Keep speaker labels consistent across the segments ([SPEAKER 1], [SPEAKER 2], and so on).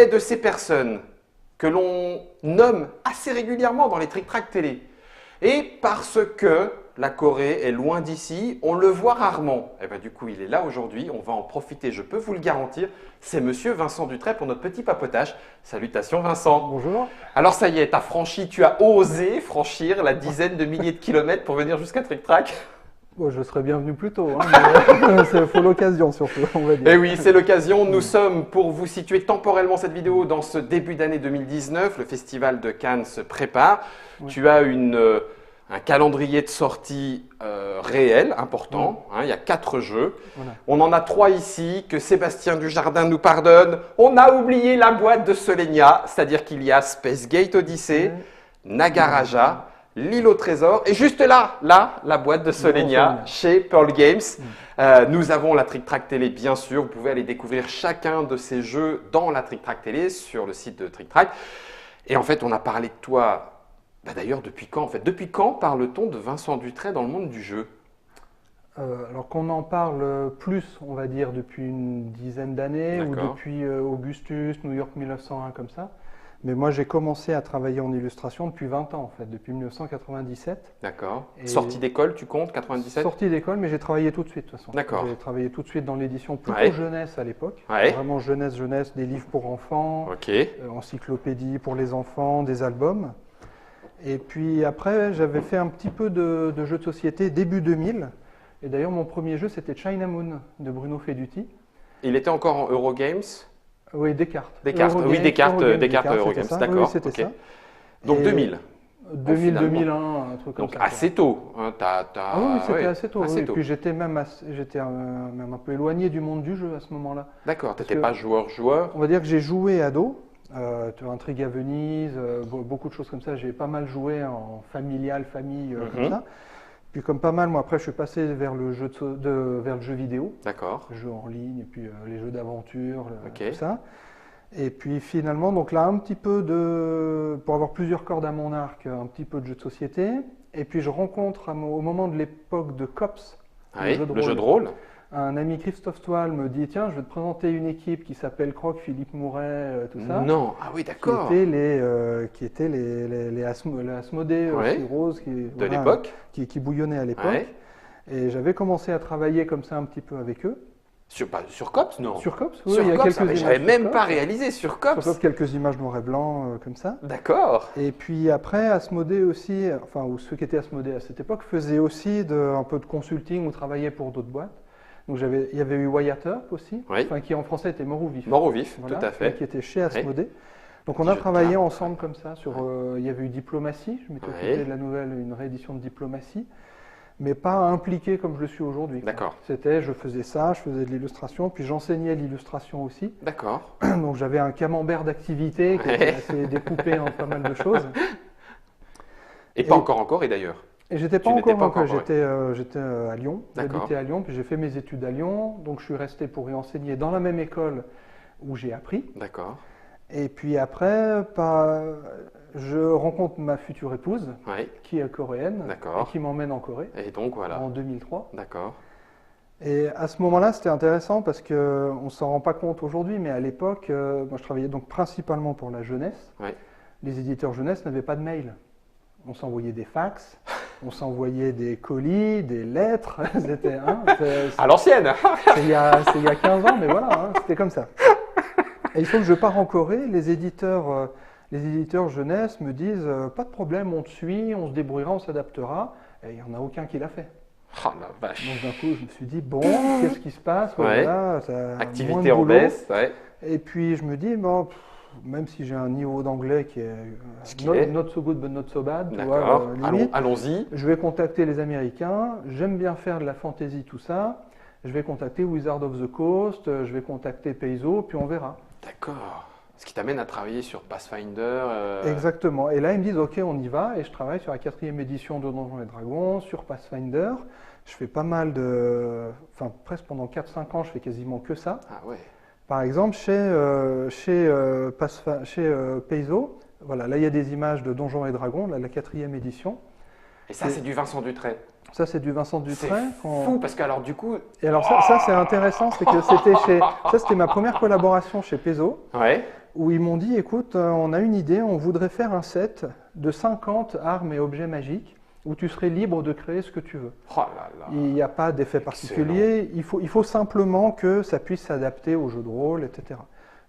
[SPEAKER 1] est de ces personnes que l'on nomme assez régulièrement dans les tric-trac télé. Et parce que la Corée est loin d'ici, on le voit rarement. Et bien, du coup, il est là aujourd'hui, on va en profiter, je peux vous le garantir. C'est monsieur Vincent Dutray pour notre petit papotage. Salutations Vincent.
[SPEAKER 2] Bonjour.
[SPEAKER 1] Alors ça y est, tu as osé franchir la dizaine de milliers de kilomètres pour venir jusqu'à Tric-Trac.
[SPEAKER 2] Bon, je serais bienvenu plus tôt, hein, il faut l'occasion surtout, on va dire.
[SPEAKER 1] Et oui, c'est l'occasion. Nous sommes, pour vous situer temporellement cette vidéo, dans ce début d'année 2019. Le festival de Cannes se prépare. Oui. Tu as un calendrier de sortie réel, important. Hein, il y a 4 jeux. Voilà. On en a 3 ici, que Sébastien Dujardin nous pardonne. On a oublié la boîte de Solenia, c'est-à-dire qu'il y a Space Gate Odyssey, Nagaraja, L'île au trésor, et juste là, la boîte de Solenia chez Pearl Games. Nous avons la Tric-Trac Télé, bien sûr. Vous pouvez aller découvrir chacun de ces jeux dans la Tric-Trac Télé, sur le site de Tric-Trac. Et en fait, on a parlé de toi, d'ailleurs, depuis quand en fait? Depuis quand parle-t-on de Vincent Dutray dans le monde du jeu?
[SPEAKER 2] Alors qu'on en parle plus, on va dire, depuis une dizaine d'années, ou depuis Augustus, New York 1901, comme ça. Mais moi, j'ai commencé à travailler en illustration depuis 20 ans, en fait, depuis 1997.
[SPEAKER 1] D'accord. Sortie d'école, tu comptes, 97?
[SPEAKER 2] Sortie d'école, mais j'ai travaillé tout de suite, de toute façon.
[SPEAKER 1] D'accord.
[SPEAKER 2] J'ai travaillé tout de suite dans l'édition plutôt jeunesse à l'époque. Vraiment jeunesse, des livres pour enfants, encyclopédie pour les enfants, des albums. Et puis après, j'avais fait un petit peu de jeux de société début 2000. Et d'ailleurs, mon premier jeu, c'était China Moon de Bruno Feduti.
[SPEAKER 1] Il était encore en Eurogames?
[SPEAKER 2] Oui, Descartes.
[SPEAKER 1] Descartes, oui, Descartes Eurogames, d'accord.
[SPEAKER 2] Oui, c'était ça.
[SPEAKER 1] Donc 2000.
[SPEAKER 2] 2000, 2001, un truc comme ça.
[SPEAKER 1] Donc assez tôt. Hein,
[SPEAKER 2] oui, c'était assez tôt. Et puis j'étais même un peu éloigné du monde du jeu à ce moment-là.
[SPEAKER 1] D'accord, tu n'étais pas joueur?
[SPEAKER 2] On va dire que j'ai joué ado. Intrigue à Venise, beaucoup de choses comme ça. J'ai pas mal joué en familial, famille, comme ça. Puis comme pas mal, moi après je suis passé vers le jeu, vers le jeu vidéo.
[SPEAKER 1] D'accord.
[SPEAKER 2] Jeux en ligne, et puis les jeux d'aventure, tout ça. Et puis finalement, donc là un petit peu pour avoir plusieurs cordes à mon arc, un petit peu de jeux de société. Et puis je rencontre au moment de l'époque de Cops,
[SPEAKER 1] le jeu de rôle.
[SPEAKER 2] Un ami Christophe Toile me dit, tiens, je vais te présenter une équipe qui s'appelle Croc, Philippe Mouret, tout ça.
[SPEAKER 1] Non, ah oui, d'accord.
[SPEAKER 2] Qui étaient les Asmodée Rose
[SPEAKER 1] de l'époque.
[SPEAKER 2] Qui bouillonnaient à l'époque. Et j'avais commencé à travailler comme ça un petit peu avec eux.
[SPEAKER 1] Sur Cops, non?
[SPEAKER 2] Sur Cops, oui.
[SPEAKER 1] Sur
[SPEAKER 2] il y a
[SPEAKER 1] Cops,
[SPEAKER 2] quelques images.
[SPEAKER 1] J'avais même pas réalisé sur Cops.
[SPEAKER 2] Sur Cops, quelques images noir et blanc, comme ça.
[SPEAKER 1] D'accord.
[SPEAKER 2] Et puis après, Asmodée aussi, ou ceux qui étaient Asmodée à cette époque, faisaient aussi un peu de consulting ou travaillaient pour d'autres boîtes. Donc il y avait eu Wyatt Earp aussi, qui en français était Mort ou Vif.
[SPEAKER 1] Mort ou Vif, voilà, tout à fait.
[SPEAKER 2] Qui était chez Asmodée. Donc on a travaillé ensemble comme ça sur. Il y avait eu Diplomatie, je m'étais occupé de la nouvelle, une réédition de Diplomatie, mais pas impliqué comme je le suis aujourd'hui.
[SPEAKER 1] D'accord.
[SPEAKER 2] C'était, je faisais ça, je faisais de l'illustration, puis j'enseignais l'illustration aussi.
[SPEAKER 1] D'accord.
[SPEAKER 2] Donc j'avais un camembert d'activités qui était assez découpé en pas mal de choses.
[SPEAKER 1] Et pas encore en Corée d'ailleurs.
[SPEAKER 2] Et j'étais pas encore, j'étais à Lyon, j'habitais à Lyon, puis j'ai fait mes études à Lyon, donc je suis resté pour y enseigner dans la même école où j'ai appris.
[SPEAKER 1] D'accord.
[SPEAKER 2] Et puis après, je rencontre ma future épouse, qui est coréenne, et qui m'emmène en Corée.
[SPEAKER 1] Et donc voilà.
[SPEAKER 2] En 2003.
[SPEAKER 1] D'accord.
[SPEAKER 2] Et à ce moment-là, c'était intéressant parce qu'on ne s'en rend pas compte aujourd'hui, mais à l'époque, moi je travaillais donc principalement pour la jeunesse. Les éditeurs jeunesse n'avaient pas de mail. On s'envoyait des fax, on s'envoyait des colis, des lettres. C'était
[SPEAKER 1] à l'ancienne.
[SPEAKER 2] C'est il y a 15 ans, mais voilà, c'était comme ça. Et il faut que je pars en Corée. Les éditeurs jeunesse me disent pas de problème, on te suit, on se débrouillera, on s'adaptera. Et il n'y en a aucun qui l'a fait.
[SPEAKER 1] Oh la vache.
[SPEAKER 2] Donc d'un coup, je me suis dit bon, qu'est-ce qui se passe? Voilà,
[SPEAKER 1] activité en baisse.
[SPEAKER 2] Et puis je me dis bon. Même si j'ai un niveau d'anglais qui est not so good but not so bad,
[SPEAKER 1] allons-y.
[SPEAKER 2] Je vais contacter les Américains, j'aime bien faire de la fantasy, tout ça. Je vais contacter Wizard of the Coast, je vais contacter Paizo, puis on verra.
[SPEAKER 1] D'accord. Ce qui t'amène à travailler sur Pathfinder.
[SPEAKER 2] Exactement. Et là, ils me disent ok, on y va. Et je travaille sur la 4e édition de Donjons et Dragons, sur Pathfinder. Je fais pas mal presque pendant 4-5 ans, je fais quasiment que ça.
[SPEAKER 1] Ah ouais.
[SPEAKER 2] Par exemple, chez Paizo, voilà, là il y a des images de Donjons et Dragons, là, la 4e édition.
[SPEAKER 1] Et ça, c'est du Vincent Dutray.
[SPEAKER 2] Ça, c'est du Vincent Dutray.
[SPEAKER 1] C'est fou, parce que alors du coup...
[SPEAKER 2] Et alors ça c'est intéressant, c'est que c'était ma première collaboration chez Paizo. où ils m'ont dit, écoute, on a une idée, on voudrait faire un set de 50 armes et objets magiques où tu serais libre de créer ce que tu veux.
[SPEAKER 1] Oh là là.
[SPEAKER 2] Il n'y a pas d'effet particulier, il faut simplement que ça puisse s'adapter au jeu de rôle, etc.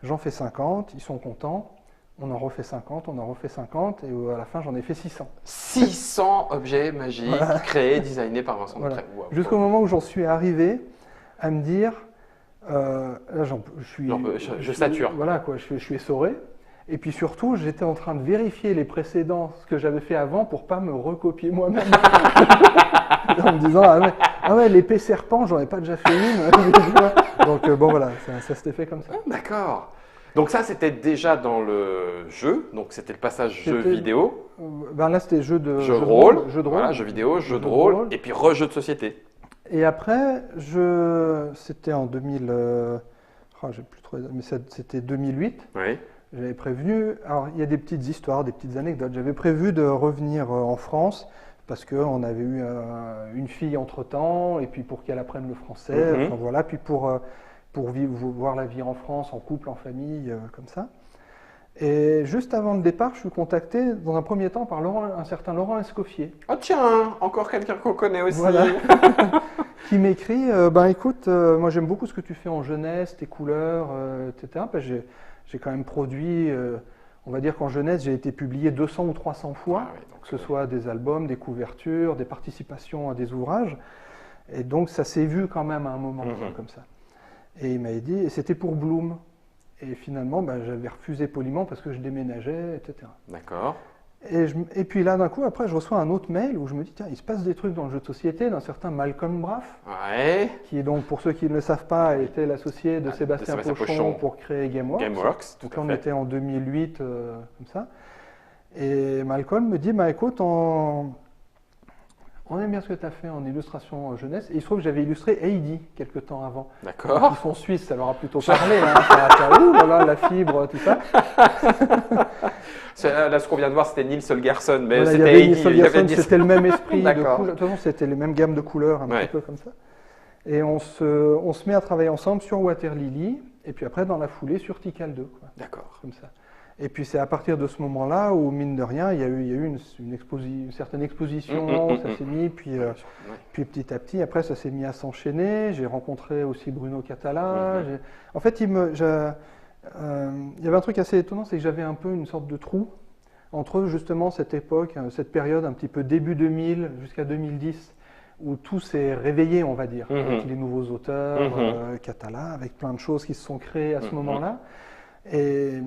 [SPEAKER 2] J'en fais 50, ils sont contents, on en refait 50, on en refait 50, et à la fin j'en ai fait 600.
[SPEAKER 1] 600 objets magiques créés, designés par Vincent Deprez. Wow.
[SPEAKER 2] Jusqu'au moment où j'en suis arrivé à me dire, là
[SPEAKER 1] je sature.
[SPEAKER 2] Voilà, quoi, je suis essoré. Et puis surtout, j'étais en train de vérifier les précédents, ce que j'avais fait avant, pour pas me recopier moi-même. En me disant, ah ouais, l'épée serpent, j'en ai pas déjà fait une. Donc bon voilà, ça s'était fait comme ça.
[SPEAKER 1] D'accord. Donc ça, c'était déjà dans le jeu, donc c'était le passage jeu vidéo.
[SPEAKER 2] Ben là, c'était jeu de
[SPEAKER 1] rôle,
[SPEAKER 2] voilà,
[SPEAKER 1] jeu vidéo, jeu de rôle, et puis jeu de société.
[SPEAKER 2] Et après, c'était en 2000, j'ai plus trop, mais c'était 2008.
[SPEAKER 1] Oui.
[SPEAKER 2] J'avais prévenu, alors il y a des petites histoires, des petites anecdotes. J'avais prévu de revenir en France parce qu'on avait eu une fille entre-temps, et puis pour qu'elle apprenne le français, enfin, voilà, puis pour voir la vie en France, en couple, en famille, comme ça. Et juste avant le départ, je suis contacté dans un premier temps par un certain Laurent Escoffier.
[SPEAKER 1] Oh tiens, encore quelqu'un qu'on connaît aussi.
[SPEAKER 2] Voilà. Qui m'écrit, écoute, moi j'aime beaucoup ce que tu fais en jeunesse, tes couleurs, etc. J'ai quand même produit, on va dire qu'en jeunesse, j'ai été publié 200 ou 300 fois, que ce soit des albums, des couvertures, des participations à des ouvrages. Et donc ça s'est vu quand même à un moment comme ça. Et il m'avait dit, et c'était pour Bloom. Et finalement, j'avais refusé poliment parce que je déménageais, etc.
[SPEAKER 1] D'accord.
[SPEAKER 2] Et puis là, d'un coup, après, je reçois un autre mail où je me dis, tiens, il se passe des trucs dans le jeu de société d'un certain Malcolm Braff,
[SPEAKER 1] qui
[SPEAKER 2] est donc, pour ceux qui ne le savent pas, était l'associé de Sébastien Pochon pour créer GameWorks. Donc on était en 2008, comme ça. Et Malcolm me dit, écoute, on aime bien ce que tu as fait en illustration jeunesse. Et il se trouve que j'avais illustré Heidi quelques temps avant.
[SPEAKER 1] D'accord.
[SPEAKER 2] Ils sont suisses, ça leur a plutôt parlé. Voilà, la fibre, tout ça.
[SPEAKER 1] Là, ce qu'on vient de voir, c'était Nils Holgersson, mais
[SPEAKER 2] voilà,
[SPEAKER 1] c'était Heidi.
[SPEAKER 2] C'était le même esprit de couleurs. De toute façon, c'était les mêmes gammes de couleurs, un petit peu comme ça. Et on se met à travailler ensemble sur Water Lily, et puis après, dans la foulée, sur Tikal 2.
[SPEAKER 1] D'accord.
[SPEAKER 2] Comme ça. Et puis c'est à partir de ce moment-là où, mine de rien, il y a eu une certaine exposition, ça s'est mis, puis petit à petit, après ça s'est mis à s'enchaîner. J'ai rencontré aussi Bruno Catala. En fait, il y avait un truc assez étonnant, c'est que j'avais un peu une sorte de trou entre justement cette époque, cette période un petit peu début 2000 jusqu'à 2010, où tout s'est réveillé, on va dire, avec les nouveaux auteurs, Catala, avec plein de choses qui se sont créées à ce moment-là. Et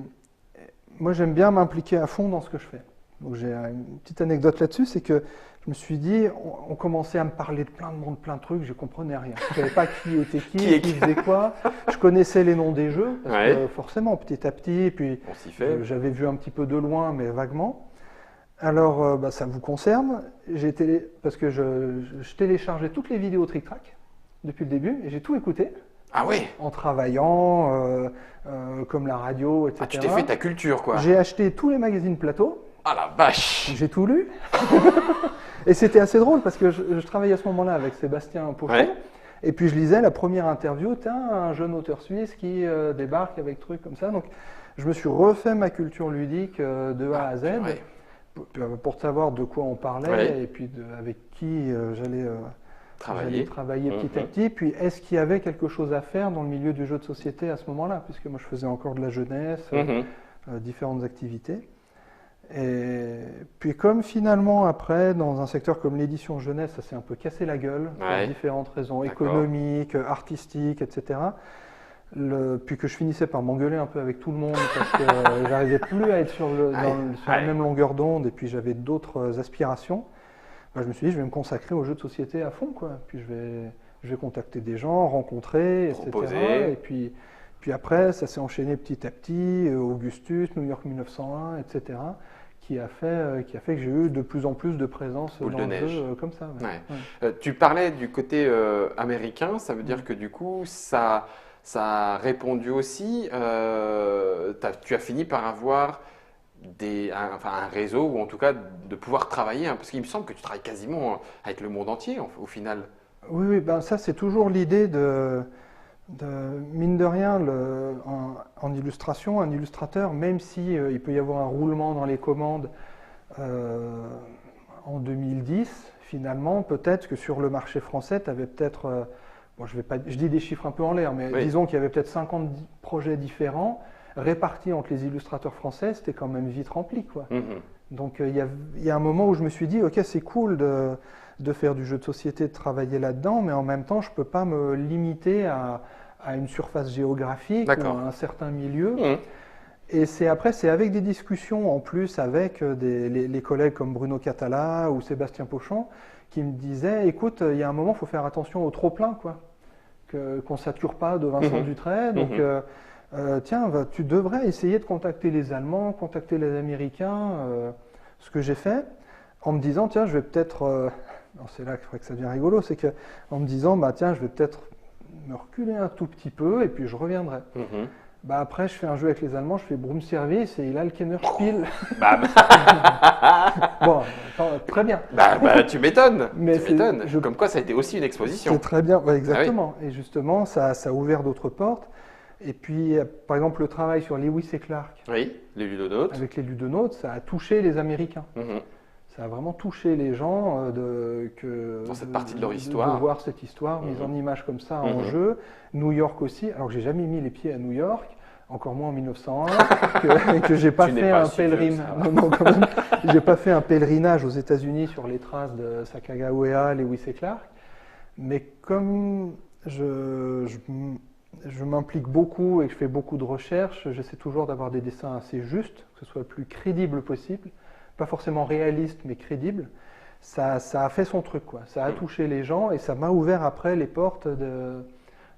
[SPEAKER 2] moi, j'aime bien m'impliquer à fond dans ce que je fais. Donc, j'ai une petite anecdote là-dessus, c'est que je me suis dit, on commençait à me parler de plein de monde, plein de trucs, je ne comprenais rien. Je ne savais pas qui était qui faisait quoi. Je connaissais les noms des jeux, parce que forcément, petit à petit, et puis j'avais vu un petit peu de loin, mais vaguement. Alors, ça vous concerne, parce que je téléchargeais toutes les vidéos Trick Track depuis le début, et j'ai tout écouté.
[SPEAKER 1] Ah oui.
[SPEAKER 2] En travaillant, comme la radio, etc.
[SPEAKER 1] Ah, tu t'es fait ta culture, quoi.
[SPEAKER 2] J'ai acheté tous les magazines plateau.
[SPEAKER 1] Ah la vache.
[SPEAKER 2] J'ai tout lu. Et c'était assez drôle parce que je travaillais à ce moment-là avec Sébastien Pochon. Et puis je lisais la première interview, un jeune auteur suisse qui débarque avec trucs comme ça. Donc je me suis refait ma culture ludique de A à Z pour savoir de quoi on parlait et puis avec qui j'allais travailler petit à petit. Puis, est-ce qu'il y avait quelque chose à faire dans le milieu du jeu de société à ce moment-là? Puisque moi, je faisais encore de la jeunesse, différentes activités. Et puis, comme finalement, après, dans un secteur comme l'édition jeunesse, ça s'est un peu cassé la gueule, pour différentes raisons économiques, artistiques, etc. Puis que je finissais par m'engueuler un peu avec tout le monde parce que j'arrivais plus à être sur la même longueur d'onde et puis j'avais d'autres aspirations. Je me suis dit, je vais me consacrer aux jeux de société à fond, quoi. Puis je vais contacter des gens, rencontrer, etc. Et puis après, ça s'est enchaîné petit à petit, Augustus, New York 1901, etc., qui a fait que j'ai eu de plus en plus de présence dans le jeu comme ça.
[SPEAKER 1] Tu parlais du côté américain, ça veut dire que du coup, ça a répondu aussi. Tu as fini par avoir un réseau, ou en tout cas de pouvoir travailler, parce qu'il me semble que tu travailles quasiment avec le monde entier au final.
[SPEAKER 2] Oui, ça c'est toujours l'idée de Mine de rien, en illustration, un illustrateur, même si il peut y avoir un roulement dans les commandes en 2010, finalement, peut-être que sur le marché français, tu avais peut-être, bon, je dis des chiffres un peu en l'air, mais disons qu'il y avait peut-être 50 projets différents répartis entre les illustrateurs français, c'était quand même vite rempli, quoi. Donc il y a un moment où je me suis dit, ok, c'est cool de faire du jeu de société, de travailler là-dedans, mais en même temps, je ne peux pas me limiter à une surface géographique ou à un certain milieu. Et c'est avec des discussions en plus avec les collègues comme Bruno Catala ou Sébastien Pochon qui me disaient, écoute, il y a un moment, il faut faire attention au trop-plein, quoi, qu'on ne sature pas de Vincent Dutrait. Donc, tiens, tu devrais essayer de contacter les Allemands, contacter les Américains, ce que j'ai fait, en me disant, tiens, je vais peut-être... c'est là que ça devient rigolo, c'est qu'en me disant, bah, tiens, je vais peut-être me reculer un tout petit peu et puis je reviendrai. Bah après, je fais un jeu avec les Allemands, je fais Broom Service et il a le Kennerspiel. Bon, très bien.
[SPEAKER 1] Tu m'étonnes. Comme quoi, ça a été aussi une exposition.
[SPEAKER 2] C'est très bien, exactement. Ah oui. Et justement, ça a ouvert d'autres portes. Et puis, par exemple, le travail sur Lewis et Clark.
[SPEAKER 1] Oui, les ludonautes.
[SPEAKER 2] Avec les ludonautes, ça a touché les Américains. Ça a vraiment touché les gens
[SPEAKER 1] dans cette partie de leur histoire.
[SPEAKER 2] De voir cette histoire mise en image comme ça en jeu. New York aussi, alors que j'ai jamais mis les pieds à New York, encore moins en 1901, que j'ai pas fait un pèlerinage. J'ai pas fait un pèlerinage aux États-Unis sur les traces de Sacagawea, Lewis et Clark. Mais comme je m'implique beaucoup et que je fais beaucoup de recherches, j'essaie toujours d'avoir des dessins assez justes, que ce soit le plus crédible possible. Pas forcément réaliste, mais crédible. Ça a fait son truc, quoi. Ça a touché les gens et ça m'a ouvert après les portes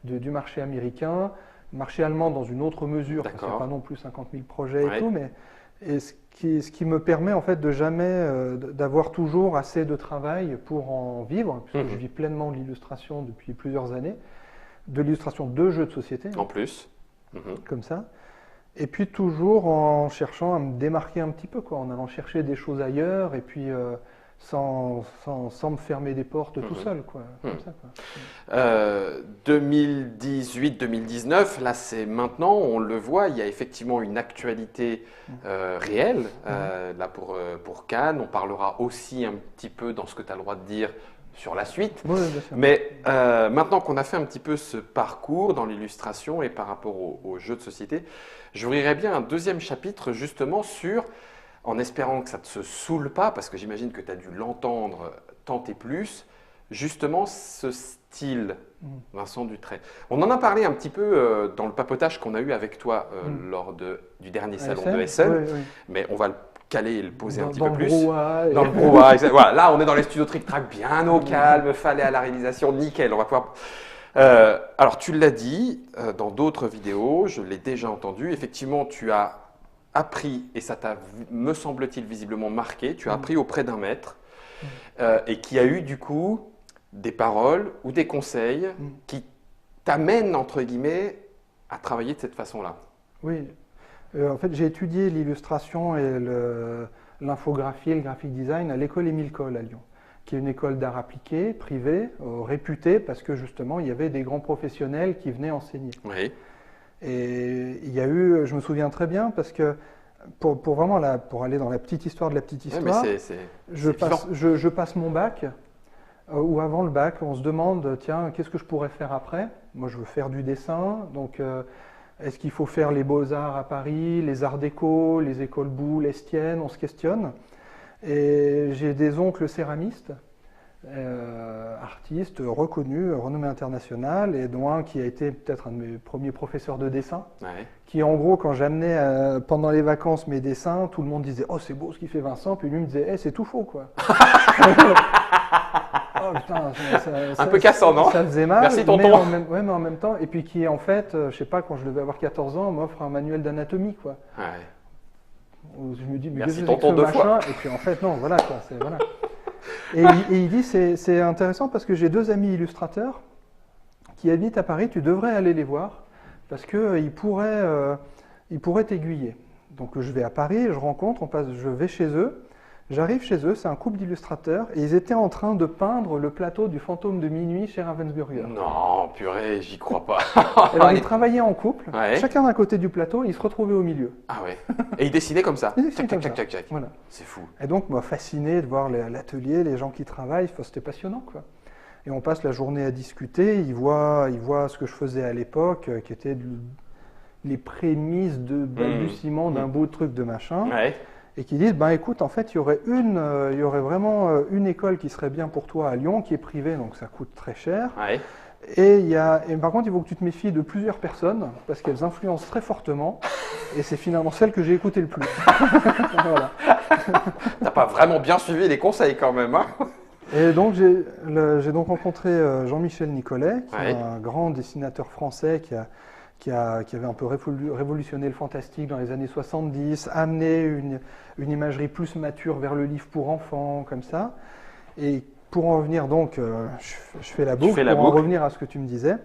[SPEAKER 2] du marché américain, marché allemand dans une autre mesure, parce qu'il n'y a pas non plus 50 000 projets et tout, mais ce qui me permet en fait de jamais, d'avoir toujours assez de travail pour en vivre, puisque je vis pleinement de l'illustration depuis plusieurs années, de l'illustration de jeux de société.
[SPEAKER 1] En plus.
[SPEAKER 2] Comme ça. Et puis toujours en cherchant à me démarquer un petit peu, quoi, en allant chercher des choses ailleurs et puis sans me fermer des portes tout seul, quoi, comme ça, quoi.
[SPEAKER 1] 2018-2019, là c'est maintenant, on le voit, il y a effectivement une actualité réelle là pour Cannes. On parlera aussi un petit peu dans ce que tu as le droit de dire sur la suite.
[SPEAKER 2] Oui, bien sûr.
[SPEAKER 1] Mais maintenant qu'on a fait un petit peu ce parcours dans l'illustration et par rapport aux jeux de société, j'ouvrirais bien un deuxième chapitre justement sur, en espérant que ça ne te se saoule pas, parce que j'imagine que tu as dû l'entendre tant et plus, justement ce style, Vincent Dutrait. On en a parlé un petit peu dans le papotage qu'on a eu avec toi lors du dernier salon de Essen, mais on va le caler et le poser un petit peu plus. Dans le brouhaha. Voilà, là, on est dans les studios Trick Track, bien au calme, fallait à la réalisation, nickel. On va pouvoir. Alors, tu l'as dit dans d'autres vidéos, je l'ai déjà entendu. Effectivement, tu as appris, et ça t'a, me semble-t-il, visiblement marqué, tu as appris auprès d'un maître et qui a eu du coup des paroles ou des conseils qui t'amènent, entre guillemets, à travailler de cette façon-là.
[SPEAKER 2] Oui. En fait, j'ai étudié l'illustration et l'infographie et le graphic design à l'école Émile Coll à Lyon, qui est une école d'art appliqué, privée, réputée, parce que justement, il y avait des grands professionnels qui venaient enseigner.
[SPEAKER 1] Oui.
[SPEAKER 2] Et il y a eu, je me souviens très bien, parce que pour vraiment pour aller dans la petite histoire de la petite histoire, je passe mon bac, ou avant le bac, on se demande, tiens, qu'est-ce que je pourrais faire après? Moi, je veux faire du dessin, donc... est-ce qu'il faut faire les beaux-arts à Paris, les arts déco, les écoles Boulle, Estienne? On se questionne. Et j'ai des oncles céramistes, artistes reconnus, renommés internationaux, et dont un qui a été peut-être un de mes premiers professeurs de dessin, qui en gros, quand j'amenais pendant les vacances mes dessins, tout le monde disait « Oh, c'est beau ce qu'il fait Vincent », puis lui me disait hey, « c'est tout faux, quoi ». Oh, putain,
[SPEAKER 1] un peu cassant, non?
[SPEAKER 2] Ça faisait mal.
[SPEAKER 1] Merci, tonton.
[SPEAKER 2] Mais en même temps, et puis qui, en fait, je sais pas, quand je devais avoir 14 ans, m'offre un manuel d'anatomie, quoi. Où je me dis, mais
[SPEAKER 1] merci, tonton, deux fois.
[SPEAKER 2] Et puis, en fait, non, voilà, quoi. Voilà. Et il dit, c'est intéressant parce que j'ai deux amis illustrateurs qui habitent à Paris, tu devrais aller les voir parce qu'ils pourraient t'aiguiller. Donc, je vais à Paris, je rencontre, je vais chez eux. J'arrive chez eux, c'est un couple d'illustrateurs, et ils étaient en train de peindre le plateau du Fantôme de minuit chez Ravensburger.
[SPEAKER 1] Non, purée, j'y crois pas.
[SPEAKER 2] Alors, ils travaillaient en couple, chacun d'un côté du plateau, et ils se retrouvaient au milieu.
[SPEAKER 1] Ah ouais. Et ils dessinaient comme ça.
[SPEAKER 2] Ils dessinaient comme ça. Voilà.
[SPEAKER 1] C'est fou.
[SPEAKER 2] Et donc, moi, fasciné de voir l'atelier, les gens qui travaillent, c'était passionnant, quoi. Et on passe la journée à discuter, ils voient ce que je faisais à l'époque, qui était les prémices de balbutiement d'un beau truc de machin. Ouais. Et qui disent, ben écoute, en fait, il y aurait vraiment une école qui serait bien pour toi à Lyon, qui est privée, donc ça coûte très cher. Ouais. Et par contre, il faut que tu te méfies de plusieurs personnes, parce qu'elles influencent très fortement, et c'est finalement celle que j'ai écoutée le plus. Voilà.
[SPEAKER 1] T'as pas vraiment bien suivi les conseils quand même, hein.
[SPEAKER 2] Et donc, j'ai donc rencontré Jean-Michel Nicolet, qui est un grand dessinateur français qui avait un peu révolutionné le fantastique dans les années 70, amené une imagerie plus mature vers le livre pour enfants, comme ça. Et pour en revenir donc, je fais la boucle, en revenir à ce que tu me disais,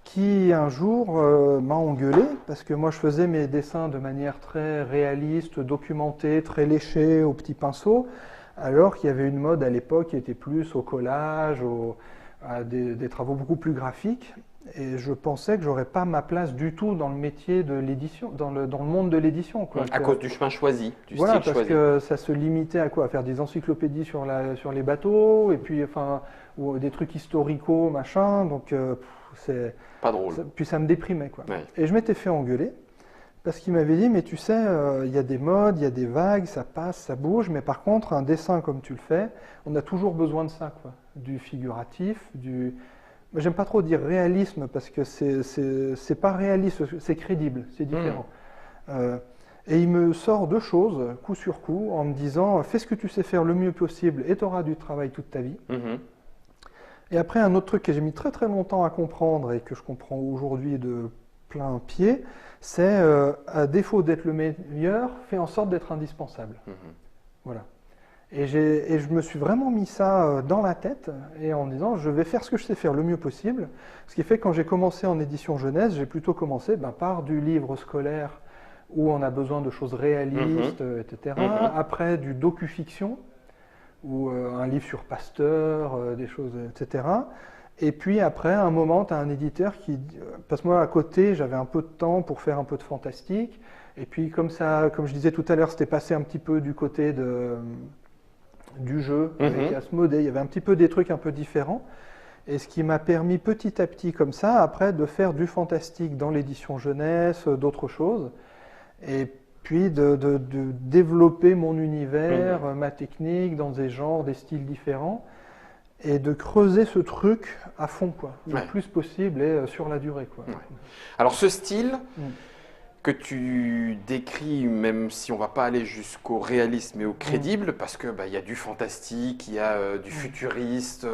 [SPEAKER 2] qui un jour m'a engueulé, parce que moi je faisais mes dessins de manière très réaliste, documentée, très léchée, au petit pinceau, alors qu'il y avait une mode à l'époque qui était plus au collage, à des travaux beaucoup plus graphiques. Et je pensais que j'aurais pas ma place du tout dans le métier de l'édition, dans le monde de l'édition.
[SPEAKER 1] À cause du chemin choisi, du
[SPEAKER 2] voilà,
[SPEAKER 1] style choisi.
[SPEAKER 2] Voilà, parce que ça se limitait à quoi? À faire des encyclopédies sur les bateaux, et puis ou des trucs historicaux, machin. Donc c'est
[SPEAKER 1] pas drôle.
[SPEAKER 2] Puis ça me déprimait, quoi. Ouais. Et je m'étais fait engueuler parce qu'il m'avait dit, mais tu sais, il y a des modes, il y a des vagues, ça passe, ça bouge, mais par contre un dessin comme tu le fais, on a toujours besoin de ça, quoi. Du figuratif, j'aime pas trop dire réalisme parce que c'est pas réaliste, c'est crédible, c'est différent. Et il me sort deux choses, coup sur coup, en me disant fais ce que tu sais faire le mieux possible et tu auras du travail toute ta vie. Et après, un autre truc que j'ai mis très très longtemps à comprendre et que je comprends aujourd'hui de plein pied, c'est à défaut d'être le meilleur, fais en sorte d'être indispensable. Voilà. Et je me suis vraiment mis ça dans la tête, et en me disant, je vais faire ce que je sais faire le mieux possible. Ce qui fait que quand j'ai commencé en édition jeunesse, j'ai plutôt commencé par du livre scolaire, où on a besoin de choses réalistes, etc. Après, du docu-fiction, ou un livre sur Pasteur, des choses, etc. Et puis après, à un moment, tu as un éditeur qui... Parce que moi, à côté, j'avais un peu de temps pour faire un peu de fantastique. Et puis, comme je disais tout à l'heure, c'était passé un petit peu du côté du jeu, avec Asmodée, il y avait un petit peu des trucs un peu différents, et ce qui m'a permis petit à petit comme ça, après, de faire du fantastique dans l'édition jeunesse, d'autres choses, et puis de développer mon univers, ma technique, dans des genres, des styles différents, et de creuser ce truc à fond, quoi, le plus possible et sur la durée, quoi.
[SPEAKER 1] Alors ce style que tu décris, même si on ne va pas aller jusqu'au réalisme et au crédible, parce que y a du fantastique, il y a du futuriste,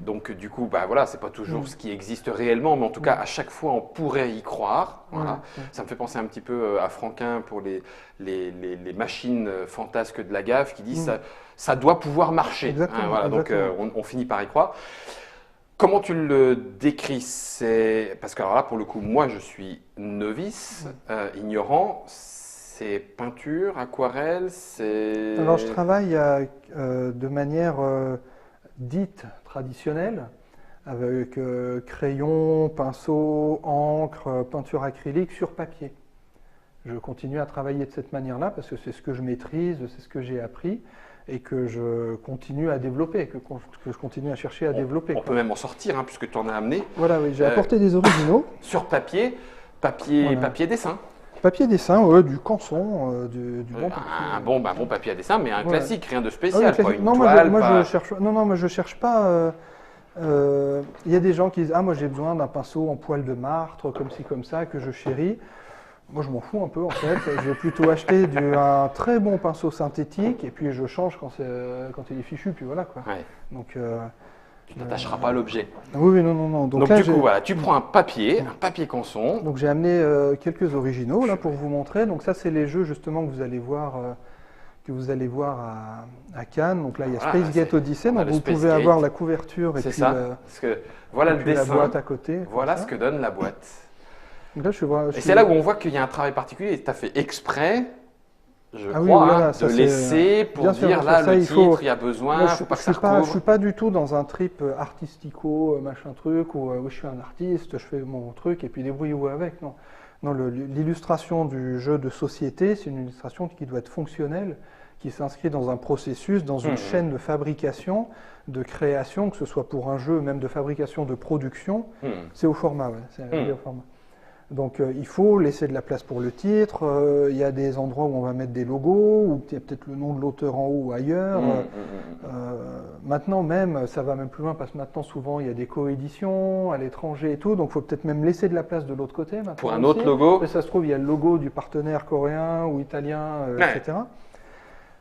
[SPEAKER 1] donc du coup, voilà, c'est pas toujours ce qui existe réellement, mais en tout cas, à chaque fois, on pourrait y croire. Voilà. Ça me fait penser un petit peu à Franquin pour les machines fantasques de la gaffe qui disent ça doit pouvoir marcher.
[SPEAKER 2] Exactement,
[SPEAKER 1] voilà, donc on finit par y croire. Comment tu le décris? Parce que alors là, pour le coup, moi, je suis novice, ignorant. C'est peinture, aquarelle, c'est...
[SPEAKER 2] Alors, je travaille de manière dite traditionnelle, avec crayon, pinceau, encre, peinture acrylique sur papier. Je continue à travailler de cette manière-là parce que c'est ce que je maîtrise, c'est ce que j'ai appris, et que je continue à développer, que je continue à chercher à développer.
[SPEAKER 1] On peut même en sortir, puisque tu en as amené.
[SPEAKER 2] Voilà, oui, j'ai apporté des originaux.
[SPEAKER 1] Sur papier dessin.
[SPEAKER 2] Papier dessin, du canson, du bon papier.
[SPEAKER 1] Un bon papier à dessin, mais un classique, rien de spécial. Une
[SPEAKER 2] non,
[SPEAKER 1] toile,
[SPEAKER 2] moi je cherche pas. Il y a des gens qui disent moi j'ai besoin d'un pinceau en poil de martre, comme ci, comme ça, que je chéris. Moi, je m'en fous un peu, en fait. Je vais plutôt acheter un très bon pinceau synthétique, et puis je change quand il est fichu, puis voilà, quoi.
[SPEAKER 1] Ouais.
[SPEAKER 2] Donc,
[SPEAKER 1] tu t'attacheras pas à l'objet.
[SPEAKER 2] Oui, non.
[SPEAKER 1] Donc là, du coup, voilà, tu prends un papier canson.
[SPEAKER 2] Donc, j'ai amené quelques originaux, là, pour vous montrer. Donc, ça, c'est les jeux, justement, que vous allez voir à Cannes. Donc là, il y a Space Gate Odyssey, donc vous pouvez avoir la couverture et puis,
[SPEAKER 1] parce que voilà le dessin,
[SPEAKER 2] la boîte à côté.
[SPEAKER 1] Voilà ce que donne la boîte.
[SPEAKER 2] Là,
[SPEAKER 1] et c'est là où on voit qu'il y a un travail particulier. Tu as fait exprès je crois, de laisser pour dire là, le titre, il y a besoin, il ne faut pas que ça recouvre.
[SPEAKER 2] Je ne suis pas du tout dans un trip artistico, machin truc, où je suis un artiste, je fais mon truc et puis débrouillez-vous avec. Non, non, l'illustration du jeu de société, c'est une illustration qui doit être fonctionnelle, qui s'inscrit dans un processus, dans une chaîne de fabrication, de création, que ce soit pour un jeu, même de fabrication, de production. C'est au format, c'est au format. Donc il faut laisser de la place pour le titre, il y a des endroits où on va mettre des logos, ou il y a peut-être le nom de l'auteur en haut ou ailleurs. Maintenant même, ça va même plus loin, parce que maintenant souvent il y a des coéditions à l'étranger et tout, donc il faut peut-être même laisser de la place de l'autre côté.
[SPEAKER 1] Pour un autre logo.
[SPEAKER 2] Mais ça se trouve, il y a le logo du partenaire coréen ou italien, etc.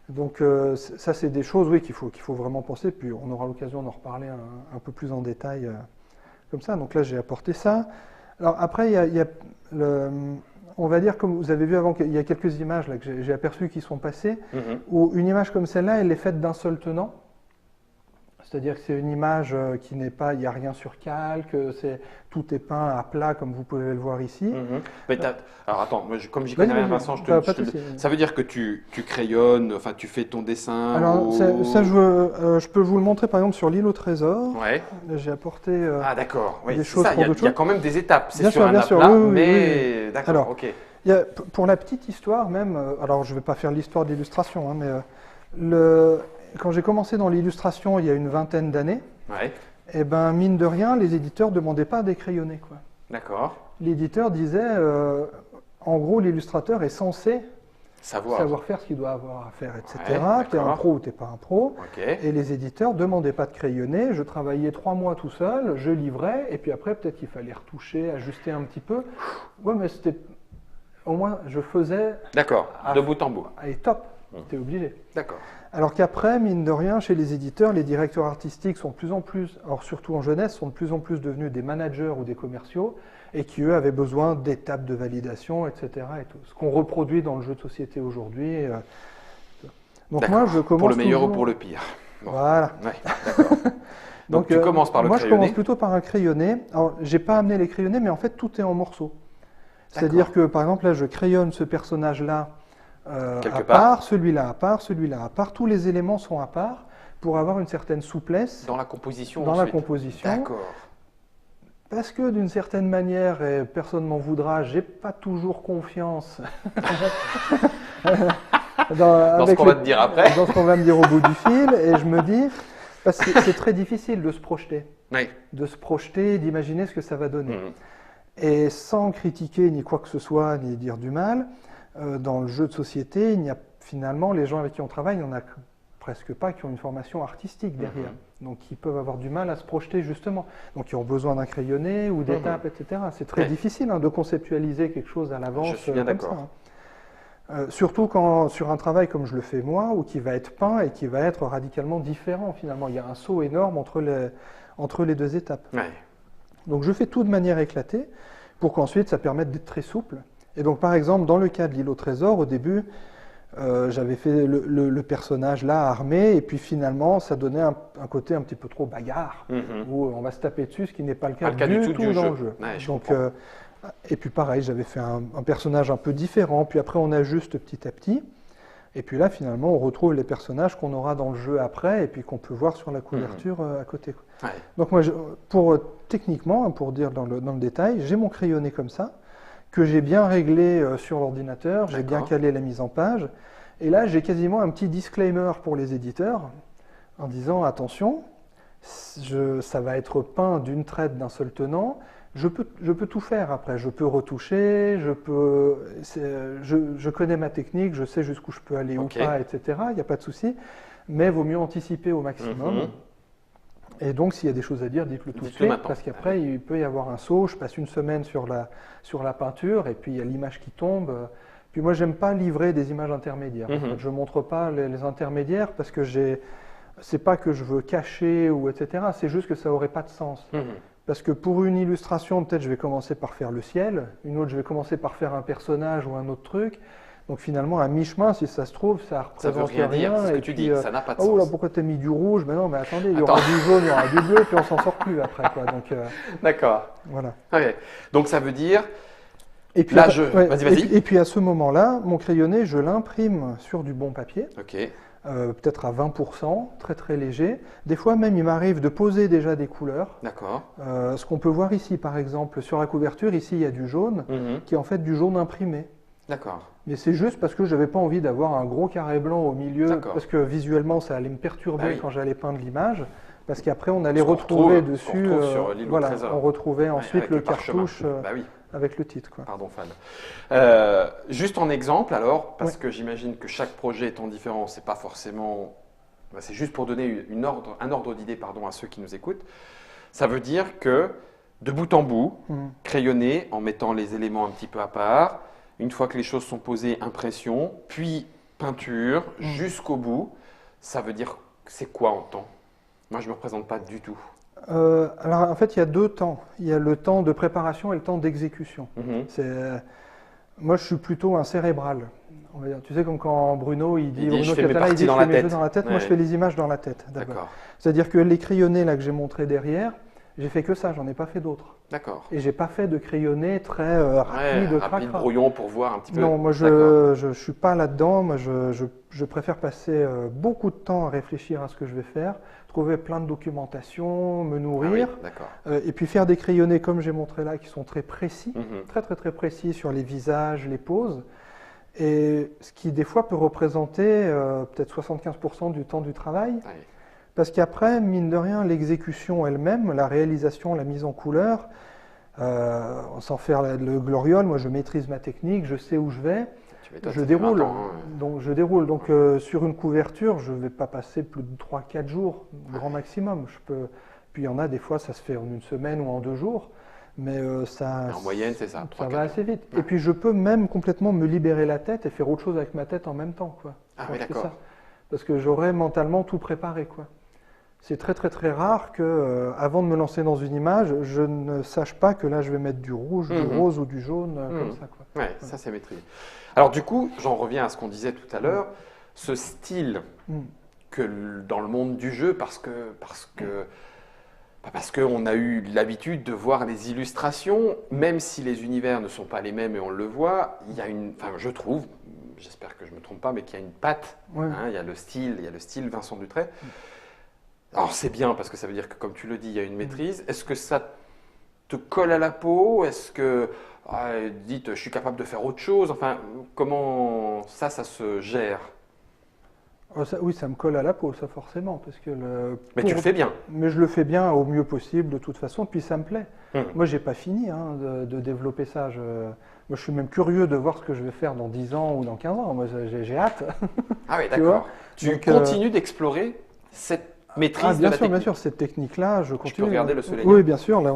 [SPEAKER 2] Donc ça c'est des choses qu'il faut vraiment penser, puis on aura l'occasion d'en reparler un peu plus en détail comme ça. Donc là j'ai apporté ça. Alors après, on va dire, comme vous avez vu avant, qu'il y a quelques images là, que j'ai aperçues qui sont passées, où une image comme celle-là, elle est faite d'un seul tenant. C'est-à-dire que c'est une image qui n'est pas, il n'y a rien sur calque, tout est peint à plat comme vous pouvez le voir ici.
[SPEAKER 1] Mais alors attends, comme j'y connais rien, Vincent, ça veut dire que tu crayonnes, enfin tu fais ton dessin.
[SPEAKER 2] Alors ça, je peux vous le montrer par exemple sur l'île au trésor.
[SPEAKER 1] Ouais.
[SPEAKER 2] J'ai apporté
[SPEAKER 1] d'accord. Oui,
[SPEAKER 2] des choses pour d'autres choses.
[SPEAKER 1] Il y a quand même des étapes. C'est
[SPEAKER 2] bien
[SPEAKER 1] sur
[SPEAKER 2] sûr,
[SPEAKER 1] un
[SPEAKER 2] bien sûr,
[SPEAKER 1] plat,
[SPEAKER 2] oui,
[SPEAKER 1] mais d'accord.
[SPEAKER 2] Alors,
[SPEAKER 1] ok.
[SPEAKER 2] Pour la petite histoire même, alors je ne vais pas faire l'histoire de l'illustration, mais quand j'ai commencé dans l'illustration il y a une vingtaine d'années, et ben mine de rien, les éditeurs ne demandaient pas à décrayonner, quoi.
[SPEAKER 1] D'accord.
[SPEAKER 2] L'éditeur disait, en gros, l'illustrateur est censé savoir faire ce qu'il doit avoir à faire, etc. Tu es un pro ou tu n'es pas un pro. Et les éditeurs ne demandaient pas de crayonner. Je travaillais 3 mois tout seul, je livrais, et puis après, peut-être qu'il fallait retoucher, ajuster un petit peu. Ouais, mais c'était... Au moins, je faisais...
[SPEAKER 1] D'accord, de bout en bout.
[SPEAKER 2] Allez, top, tu es obligé.
[SPEAKER 1] D'accord.
[SPEAKER 2] Alors qu'après, mine de rien, chez les éditeurs, les directeurs artistiques sont de plus en plus, alors surtout en jeunesse, sont de plus en plus devenus des managers ou des commerciaux, et qui, eux, avaient besoin d'étapes de validation, etc. Et tout. Ce qu'on reproduit dans le jeu de société aujourd'hui. Donc moi, je commence
[SPEAKER 1] pour le meilleur
[SPEAKER 2] toujours...
[SPEAKER 1] ou pour le pire. Bon.
[SPEAKER 2] Voilà.
[SPEAKER 1] Ouais, d'accord. Donc tu commences par le crayonné.
[SPEAKER 2] Moi, je commence plutôt par un crayonné. Alors, j'ai pas amené les crayonnés, mais en fait, tout est en morceaux. C'est-à-dire que, par exemple, là, je crayonne ce personnage-là à part, celui-là à part, celui-là à part. Tous les éléments sont à part pour avoir une certaine souplesse.
[SPEAKER 1] Dans la composition
[SPEAKER 2] Dans la composition.
[SPEAKER 1] D'accord.
[SPEAKER 2] Parce que d'une certaine manière, et personne m'en voudra, j'ai pas toujours confiance
[SPEAKER 1] dans ce qu'on va te dire après.
[SPEAKER 2] Dans ce qu'on va me dire au bout du fil, et je me dis, parce que c'est très difficile de se projeter.
[SPEAKER 1] Oui.
[SPEAKER 2] De se projeter, d'imaginer ce que ça va donner. Et sans critiquer ni quoi que ce soit, ni dire du mal, dans le jeu de société, il n'y a finalement, les gens avec qui on travaille, il n'y en a presque pas qui ont une formation artistique derrière. Donc ils peuvent avoir du mal à se projeter justement. Donc ils ont besoin d'un crayonné ou d'étapes, etc. C'est très difficile de conceptualiser quelque chose à l'avance.
[SPEAKER 1] Je suis bien d'accord.
[SPEAKER 2] Surtout quand sur un travail comme je le fais moi, ou qui va être peint et qui va être radicalement différent finalement. Il y a un saut énorme entre les deux étapes.
[SPEAKER 1] Ouais.
[SPEAKER 2] Donc je fais tout de manière éclatée pour qu'ensuite ça permette d'être très souple. Et donc par exemple dans le cas de l'île au trésor, au début j'avais fait le personnage là armé et puis finalement ça donnait un côté un petit peu trop bagarre où on va se taper dessus, ce qui n'est pas le cas, du tout dans le jeu.
[SPEAKER 1] Ouais,
[SPEAKER 2] donc, et puis pareil, j'avais fait un personnage un peu différent, puis après on ajuste petit à petit. Et puis là, finalement, on retrouve les personnages qu'on aura dans le jeu après et puis qu'on peut voir sur la couverture à côté.
[SPEAKER 1] Ouais.
[SPEAKER 2] Donc moi, techniquement, pour dire dans le détail, j'ai mon crayonné comme ça, que j'ai bien réglé sur l'ordinateur, j'ai bien calé la mise en page. Et là, j'ai quasiment un petit disclaimer pour les éditeurs en disant, attention, ça va être peint d'une traite d'un seul tenant. Je peux tout faire après, je peux retoucher, je connais ma technique, je sais jusqu'où je peux aller ou pas, etc. Il n'y a pas de souci, mais il vaut mieux anticiper au maximum. Et donc, s'il y a des choses à dire, dites-le tout de suite, parce qu'après, il peut y avoir un saut. Je passe une semaine sur la peinture, et puis il y a l'image qui tombe. Puis moi, j'aime pas livrer des images intermédiaires. En fait, je montre pas les intermédiaires, parce que c'est pas que je veux cacher, ou etc. C'est juste que ça aurait pas de sens. Parce que pour une illustration, peut-être je vais commencer par faire le ciel, une autre je vais commencer par faire un personnage ou un autre truc. Donc finalement, à mi-chemin, si ça se trouve, ça représente
[SPEAKER 1] rien. C'est ce que tu dis, ça n'a pas de sens.
[SPEAKER 2] Oh là, pourquoi tu as mis du rouge? Mais non, mais attendez, il y aura du jaune, il y aura du bleu, puis on s'en sort plus après, quoi. Donc,
[SPEAKER 1] d'accord.
[SPEAKER 2] Voilà.
[SPEAKER 1] Okay. Donc ça veut dire,
[SPEAKER 2] Et puis,
[SPEAKER 1] là,
[SPEAKER 2] et puis à ce moment-là, mon crayonné, je l'imprime sur du bon papier, peut-être à 20%, très très léger. Des fois même, il m'arrive de poser déjà des couleurs.
[SPEAKER 1] D'accord.
[SPEAKER 2] Ce qu'on peut voir ici, par exemple, sur la couverture, ici, il y a du jaune, qui est en fait du jaune imprimé.
[SPEAKER 1] D'accord.
[SPEAKER 2] Mais c'est juste parce que je n'avais pas envie d'avoir un gros carré blanc au milieu, parce que visuellement, ça allait me perturber quand j'allais peindre l'image. Parce qu'après, on allait retrouver dessus, voilà, on retrouvait ensuite le cartouche avec le titre. Quoi.
[SPEAKER 1] Pardon, Fan. Juste en exemple, alors, parce que j'imagine que chaque projet étant différent, c'est pas forcément. C'est juste pour donner un ordre d'idée à ceux qui nous écoutent. Ça veut dire que de bout en bout, crayonner en mettant les éléments un petit peu à part, une fois que les choses sont posées, impression, puis peinture, jusqu'au bout, ça veut dire c'est quoi en temps? Moi, je ne me représente pas du tout.
[SPEAKER 2] Alors, en fait, il y a 2 temps. Il y a le temps de préparation et le temps d'exécution. Moi, je suis plutôt un cérébral. On va dire. Tu sais, comme quand Bruno, il dit
[SPEAKER 1] je fais mes jeux dans la tête.
[SPEAKER 2] Moi, je fais les images dans la tête, d'abord. C'est-à-dire que les crayonnés là, que j'ai montrés derrière, j'ai fait que ça, j'en ai pas fait d'autres.
[SPEAKER 1] D'accord.
[SPEAKER 2] Et j'ai pas fait de crayonné très
[SPEAKER 1] rapide brouillon pour voir un petit peu.
[SPEAKER 2] Non, moi je suis pas là-dedans. Moi je préfère passer beaucoup de temps à réfléchir à ce que je vais faire, trouver plein de documentation, me nourrir, et puis faire des crayonnés comme j'ai montré là qui sont très précis, très précis sur les visages, les poses. Et ce qui des fois peut représenter peut-être 75% du temps du travail. Parce qu'après, mine de rien, l'exécution elle-même, la réalisation, la mise en couleur, sans faire le gloriole, moi je maîtrise ma technique, je sais où je vais, je déroule. Donc sur une couverture, je ne vais pas passer plus de 3-4 jours, grand maximum. Puis il y en a des fois, ça se fait en une semaine ou en 2 jours, mais
[SPEAKER 1] en moyenne, c'est ça.
[SPEAKER 2] Ça va assez vite. Et puis je peux même complètement me libérer la tête et faire autre chose avec ma tête en même temps. Quoi.
[SPEAKER 1] Ah oui, d'accord.
[SPEAKER 2] Parce que j'aurais mentalement tout préparé. Quoi. C'est très rare que, avant de me lancer dans une image, je ne sache pas que là je vais mettre du rouge, du rose ou du jaune, comme ça. Quoi.
[SPEAKER 1] Ouais, ça c'est maîtrisé. Alors du coup, j'en reviens à ce qu'on disait tout à l'heure, ce style que dans le monde du jeu, parce qu'on a eu l'habitude de voir les illustrations, même si les univers ne sont pas les mêmes et on le voit, il y a je trouve, j'espère que je ne me trompe pas, mais qu'il y a une patte. Il y a le style Vincent Dutrait. Alors c'est bien parce que ça veut dire que, comme tu le dis, il y a une maîtrise. Est-ce que ça te colle à la peau? Est-ce que, dites, je suis capable de faire autre chose? Enfin, comment ça se gère?
[SPEAKER 2] Oui, ça me colle à la peau, ça forcément. Parce que
[SPEAKER 1] mais tu le fais bien.
[SPEAKER 2] Mais je le fais bien au mieux possible de toute façon, puis ça me plaît. Moi, je n'ai pas fini de développer ça. Moi, je suis même curieux de voir ce que je vais faire dans 10 ans ou dans 15 ans. Moi, j'ai hâte.
[SPEAKER 1] Ah oui, d'accord. Tu continues d'explorer cette maîtrise de la technique.
[SPEAKER 2] Bien sûr, cette technique-là, je continue.
[SPEAKER 1] Je peux regarder le soleil.
[SPEAKER 2] Oui, bien sûr, là,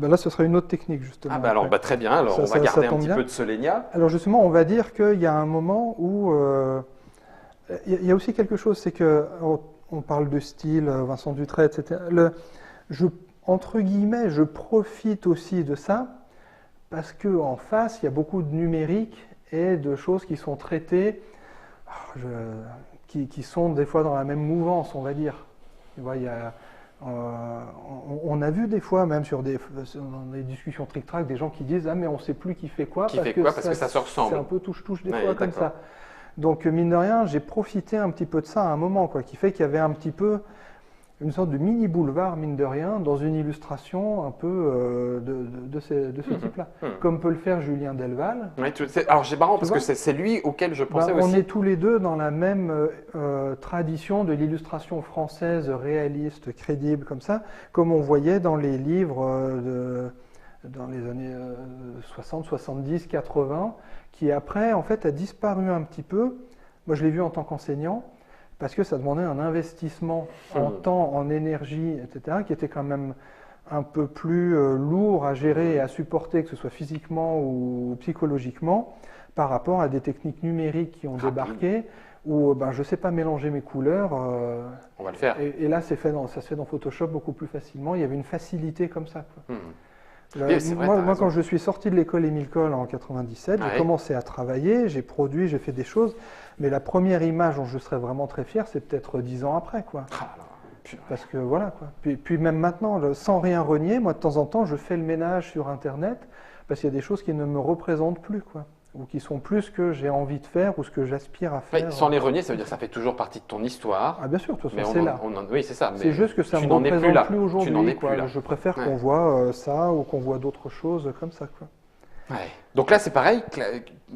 [SPEAKER 2] là, ce sera une autre technique, justement.
[SPEAKER 1] Ah bah alors, très bien, alors on va garder un petit peu de Solenia.
[SPEAKER 2] Alors justement, on va dire qu'il y a un moment où... il y a aussi quelque chose, c'est que on parle de style, Vincent Dutrait, etc. Entre guillemets, je profite aussi de ça, parce qu'en face, il y a beaucoup de numérique et de choses qui sont traitées... Qui sont des fois dans la même mouvance, on va dire. Tu vois, on a vu des fois, même dans des discussions tric-trac, des gens qui disent « Ah, mais on ne sait plus qui fait quoi,
[SPEAKER 1] parce que ça se ressemble. »
[SPEAKER 2] C'est un peu touche-touche des fois comme ça. Donc, mine de rien, j'ai profité un petit peu de ça à un moment, qui fait qu'il y avait un petit peu une sorte de mini-boulevard, mine de rien, dans une illustration un peu de ce type-là. Comme peut le faire Julien Delval.
[SPEAKER 1] Oui, alors j'ai marrant parce que c'est lui auquel je pensais aussi.
[SPEAKER 2] On est tous les deux dans la même tradition de l'illustration française réaliste, crédible, comme ça, comme on voyait dans les livres dans les années 60, 70, 80, qui après, en fait, a disparu un petit peu. Moi, je l'ai vu en tant qu'enseignant, parce que ça demandait un investissement en temps, en énergie, etc., qui était quand même un peu plus lourd à gérer et à supporter, que ce soit physiquement ou psychologiquement, par rapport à des techniques numériques qui ont débarqué, où je ne sais pas mélanger mes couleurs.
[SPEAKER 1] On va le faire.
[SPEAKER 2] Et là, ça se fait dans Photoshop beaucoup plus facilement. Il y avait une facilité comme ça. Quoi. Moi, quand je suis sorti de l'école Émile Coll en 97, j'ai commencé à travailler, j'ai produit, j'ai fait des choses. Mais la première image dont je serais vraiment très fier, c'est peut-être 10 ans après, quoi. Parce que voilà, quoi. Puis même maintenant, sans rien renier, moi de temps en temps, je fais le ménage sur Internet parce qu'il y a des choses qui ne me représentent plus, quoi, ou qui sont plus ce que j'ai envie de faire ou ce que j'aspire à faire.
[SPEAKER 1] Sans les renier, ça veut dire que ça fait toujours partie de ton histoire.
[SPEAKER 2] Ah bien sûr, de toute façon, c'est là.
[SPEAKER 1] Oui, c'est ça.
[SPEAKER 2] C'est juste que ça ne me représente plus aujourd'hui. Je préfère qu'on voit ça ou qu'on voit d'autres choses comme ça, quoi.
[SPEAKER 1] Ouais. Donc là, c'est pareil,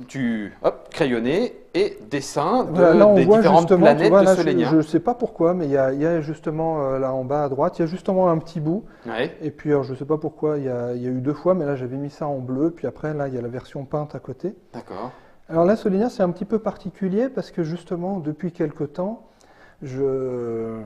[SPEAKER 1] tu crayonné et dessin des différentes planètes de Solénia.
[SPEAKER 2] Je ne sais pas pourquoi, mais il y a justement là en bas à droite, il y a justement un petit bout.
[SPEAKER 1] Ouais.
[SPEAKER 2] Et puis alors, je ne sais pas pourquoi, il y a eu 2 fois, mais là j'avais mis ça en bleu. Puis après, là, il y a la version peinte à côté.
[SPEAKER 1] D'accord.
[SPEAKER 2] Alors là, Solénia, c'est un petit peu particulier parce que justement, depuis quelque temps, je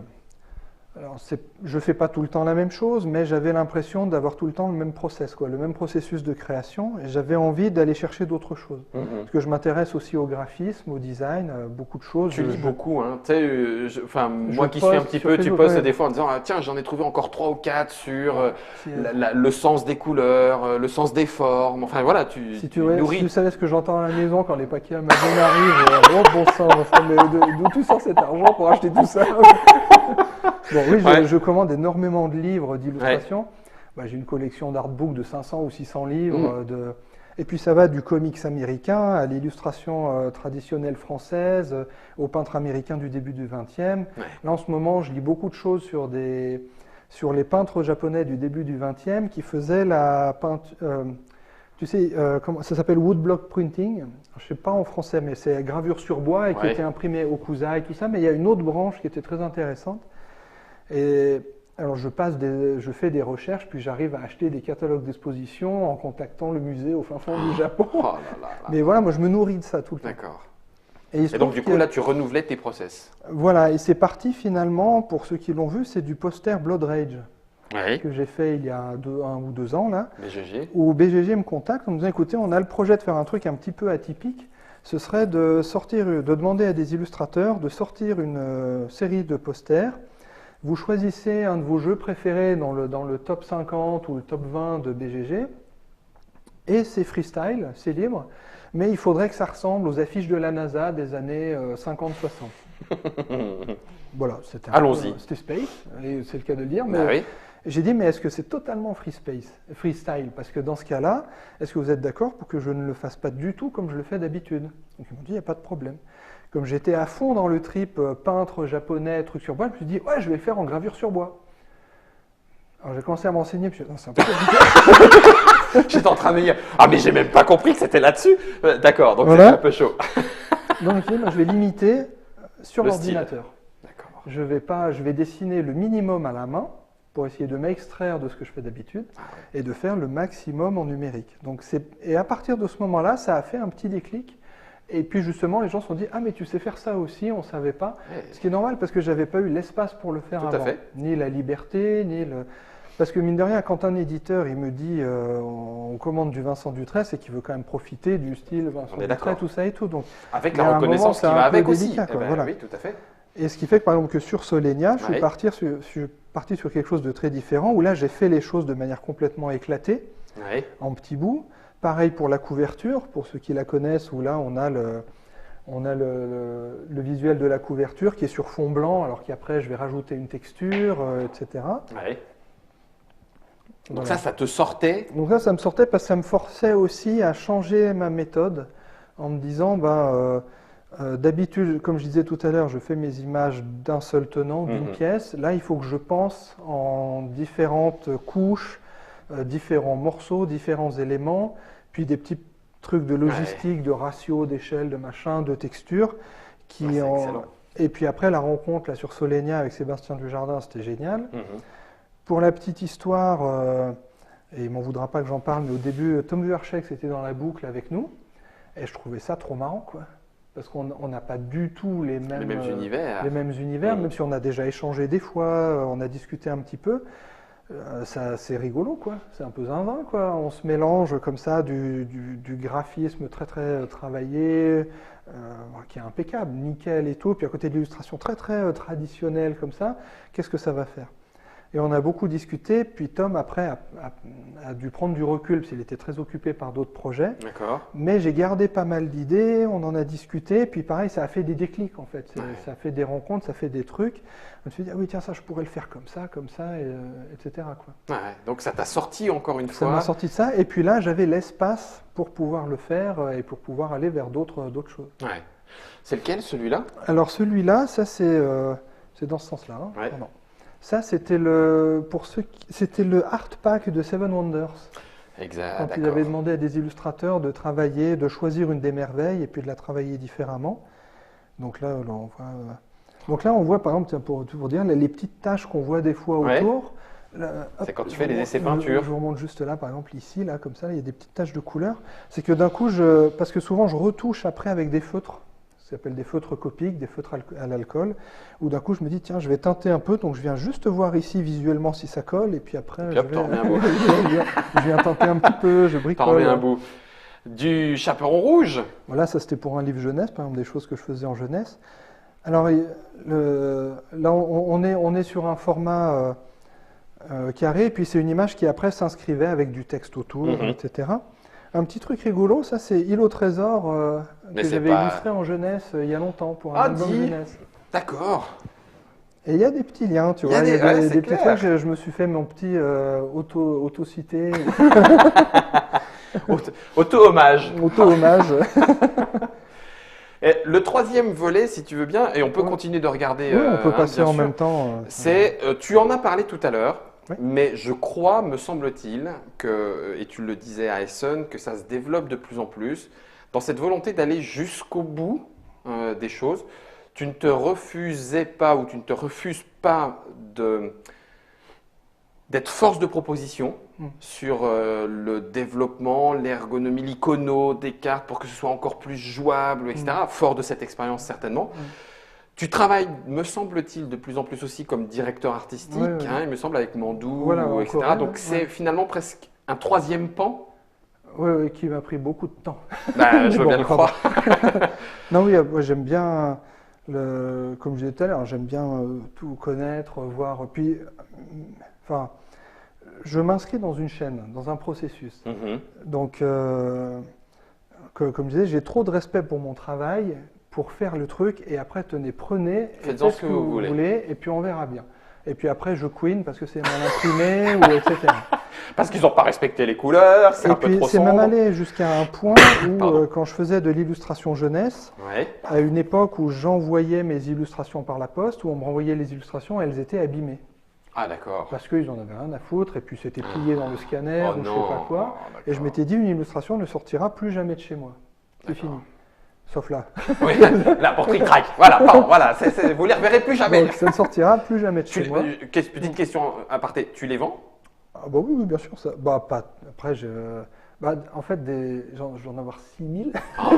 [SPEAKER 2] ne fais pas tout le temps la même chose, mais j'avais l'impression d'avoir tout le temps le même process, le même processus de création, et j'avais envie d'aller chercher d'autres choses. Parce que je m'intéresse aussi au graphisme, au design, beaucoup de choses.
[SPEAKER 1] Tu lis beaucoup, hein. Tu sais, moi qui suis un petit peu, tu postes des fois en disant tiens, j'en ai trouvé encore 3 ou 4 sur le sens des couleurs, le sens des formes. Enfin voilà,
[SPEAKER 2] si tu savais ce que j'entends à la maison quand les paquets Amazon arrivent, oh bon sang, mais d'où tu sors cet argent pour acheter tout ça? Bon, oui, je commande énormément de livres d'illustration. Ouais. J'ai une collection d'artbooks de 500 ou 600 livres. Et puis ça va du comics américain à l'illustration traditionnelle française, au peintre américain du début du XXe. Ouais. Là, en ce moment, je lis beaucoup de choses sur les peintres japonais du début du XXe qui faisaient la peinture. Tu sais, ça s'appelle woodblock printing. Je ne sais pas en français, mais c'est gravure sur bois et qui était imprimée au Kusa et tout ça. Mais il y a une autre branche qui était très intéressante. Et alors je fais des recherches, puis j'arrive à acheter des catalogues d'exposition en contactant le musée au fin fond du Japon. Oh là là. Mais voilà, moi je me nourris de ça tout le temps.
[SPEAKER 1] D'accord. Et donc du coup là tu renouvelais tes process.
[SPEAKER 2] Voilà, et c'est parti finalement, pour ceux qui l'ont vu, c'est du poster Blood Rage. Oui. Que j'ai fait il y a 1 ou 2 ans là.
[SPEAKER 1] BGG.
[SPEAKER 2] Où BGG me contacte en me disant écoutez, on a le projet de faire un truc un petit peu atypique. Ce serait de demander à des illustrateurs de sortir une série de posters. Vous choisissez un de vos jeux préférés dans le top 50 ou le top 20 de BGG, et c'est freestyle, c'est libre, mais il faudrait que ça ressemble aux affiches de la NASA des années 50-60. Voilà, c'était Space, et c'est le cas de le dire, mais oui. J'ai dit, mais est-ce que c'est totalement freestyle? Parce que dans ce cas-là, est-ce que vous êtes d'accord pour que je ne le fasse pas du tout comme je le fais d'habitude? Donc ils m'ont dit, il n'y a pas de problème. Comme j'étais à fond dans le trip peintre japonais, truc sur bois, je me suis dit, ouais, je vais le faire en gravure sur bois. Alors j'ai commencé à m'enseigner, puis c'est un peu compliqué.
[SPEAKER 1] J'étais en train de me dire, ah mais j'ai même pas compris que c'était là-dessus. D'accord, donc voilà. C'était un peu chaud.
[SPEAKER 2] Donc je vais limiter sur l'ordinateur. D'accord. Je vais dessiner le minimum à la main pour essayer de m'extraire de ce que je fais d'habitude et de faire le maximum en numérique. Et à partir de ce moment-là, ça a fait un petit déclic. Et puis justement, les gens se sont dit « Ah, mais tu sais faire ça aussi, on ne savait pas. » Ce qui est normal parce que je n'avais pas eu l'espace pour le faire avant. Ni la liberté, ni le... Parce que mine de rien, quand un éditeur il me dit on commande du Vincent Dutray, c'est qu'il veut quand même profiter du style Vincent Dutray, tout ça et tout. Donc,
[SPEAKER 1] avec la reconnaissance qui va avec aussi.
[SPEAKER 2] Voilà.
[SPEAKER 1] Oui, tout à fait.
[SPEAKER 2] Et ce qui fait que par exemple que sur Solénia, je suis parti sur quelque chose de très différent, où là j'ai fait les choses de manière complètement éclatée, en petits bouts. Pareil pour la couverture, pour ceux qui la connaissent, où là on a le visuel de la couverture qui est sur fond blanc, alors qu'après je vais rajouter une texture, etc.
[SPEAKER 1] Ouais. Donc voilà. Ça te sortait?
[SPEAKER 2] Donc ça me sortait parce que ça me forçait aussi à changer ma méthode, en me disant, d'habitude, comme je disais tout à l'heure, je fais mes images d'un seul tenant, d'une pièce. Là, il faut que je pense en différentes couches, différents morceaux, différents éléments, puis des petits trucs de logistique, de ratio, d'échelle, de machin, de texture. Et puis après, la rencontre là, sur Solénia avec Sébastien Dujardin, c'était génial. Pour la petite histoire, et il ne m'en voudra pas que j'en parle, mais au début, Tom Vuarchek était dans la boucle avec nous, et je trouvais ça trop marrant, quoi. Parce qu'on n'a pas du tout les mêmes univers, même si on a déjà échangé des fois, on a discuté un petit peu. C'est rigolo, quoi. C'est un peu zinzin, quoi. On se mélange comme ça du graphisme très très travaillé, qui est impeccable, nickel et tout, puis à côté de l'illustration très très traditionnelle comme ça. Qu'est-ce que ça va faire? Et on a beaucoup discuté, puis Tom, après, a dû prendre du recul, parce qu'il était très occupé par d'autres projets.
[SPEAKER 1] D'accord.
[SPEAKER 2] Mais j'ai gardé pas mal d'idées, on en a discuté, puis pareil, ça a fait des déclics, en fait. Ça a fait des rencontres, ça fait des trucs. Je me suis dit, ah oui, tiens, ça, je pourrais le faire comme ça, etc. quoi.
[SPEAKER 1] Ouais, donc ça t'a sorti encore une fois.
[SPEAKER 2] Ça m'a sorti de ça, et puis là, j'avais l'espace pour pouvoir le faire et pour pouvoir aller vers d'autres choses.
[SPEAKER 1] Ouais. C'est lequel, celui-là?
[SPEAKER 2] Alors, celui-là, ça, c'est dans ce sens-là. Hein.
[SPEAKER 1] Ouais.
[SPEAKER 2] Pardon. Ça, c'était le Art Pack de Seven Wonders.
[SPEAKER 1] Exact.
[SPEAKER 2] Quand il avait demandé à des illustrateurs de travailler, de choisir une des merveilles et puis de la travailler différemment. Donc là, on voit, par exemple, tiens, pour dire, les petites taches qu'on voit des fois autour.
[SPEAKER 1] C'est quand tu fais les essais peinture.
[SPEAKER 2] Je vous remonte juste là, par exemple, ici, là, comme ça, il y a des petites taches de couleur. C'est que d'un coup, parce que souvent, je retouche après avec des feutres. Ça s'appelle des feutres copiques, des feutres à l'alcool, où d'un coup je me dis tiens je vais teinter un peu, donc je viens juste voir ici visuellement si ça colle, et puis après je viens teinter un petit peu, je bricole.
[SPEAKER 1] T'en remets un bout. Du chaperon rouge.
[SPEAKER 2] Voilà, ça c'était pour un livre jeunesse, par exemple des choses que je faisais en jeunesse. Alors là on est sur un format carré, et puis c'est une image qui après s'inscrivait avec du texte autour, etc. Un petit truc rigolo, ça c'est Île au trésor que j'avais illustré en jeunesse il y a longtemps pour un album jeunesse.
[SPEAKER 1] D'accord.
[SPEAKER 2] Et il y a des petits liens, tu vois, il y a des petits trucs, je me suis fait mon petit auto-cité.
[SPEAKER 1] Auto-hommage.
[SPEAKER 2] Auto-hommage.
[SPEAKER 1] Et le troisième volet, si tu veux bien, et on peut continuer de regarder.
[SPEAKER 2] Oui, on peut passer en même temps.
[SPEAKER 1] Tu en as parlé tout à l'heure.
[SPEAKER 2] Oui.
[SPEAKER 1] Mais je crois, me semble-t-il, et tu le disais à Essen, que ça se développe de plus en plus dans cette volonté d'aller jusqu'au bout des choses. Tu ne te refusais pas ou tu ne te refuses pas d'être force de proposition sur le développement, l'ergonomie, l'icono des cartes pour que ce soit encore plus jouable, etc. Fort de cette expérience certainement. Tu travailles, me semble-t-il, de plus en plus aussi comme directeur artistique, il me semble, avec Mandou, etc. Corée, donc c'est finalement presque un troisième pan.
[SPEAKER 2] Oui, qui m'a pris beaucoup de temps.
[SPEAKER 1] Je veux bien le croire.
[SPEAKER 2] Non, oui, moi j'aime bien, comme je disais tout à l'heure, j'aime bien tout connaître, voir. Puis, je m'inscris dans une chaîne, dans un processus. Donc, comme je disais, j'ai trop de respect pour mon travail pour faire le truc, et après, prenez,
[SPEAKER 1] faites ce que vous voulez,
[SPEAKER 2] et puis on verra bien. Et puis après, je queen parce que c'est mal imprimé, etc.
[SPEAKER 1] Parce qu'ils n'ont pas respecté les couleurs, c'est un peu trop sombre.
[SPEAKER 2] C'est même allé jusqu'à un point où, quand je faisais de l'illustration jeunesse, à une époque où j'envoyais mes illustrations par la poste, où on me renvoyait les illustrations, elles étaient abîmées.
[SPEAKER 1] Ah d'accord.
[SPEAKER 2] Parce qu'ils en avaient rien à foutre, et puis c'était plié dans le scanner, ou je sais pas quoi. Et je m'étais dit, une illustration ne sortira plus jamais de chez moi. C'est fini. Sauf là.
[SPEAKER 1] Oui, là, pour tric-trac. Voilà, vous ne les reverrez plus jamais.
[SPEAKER 2] Donc, ça ne sortira plus jamais de chez moi.
[SPEAKER 1] Petite question à aparté, tu les vends?
[SPEAKER 2] Ah bah oui, bien sûr. Ça. Après, en fait, je vais en avoir 6000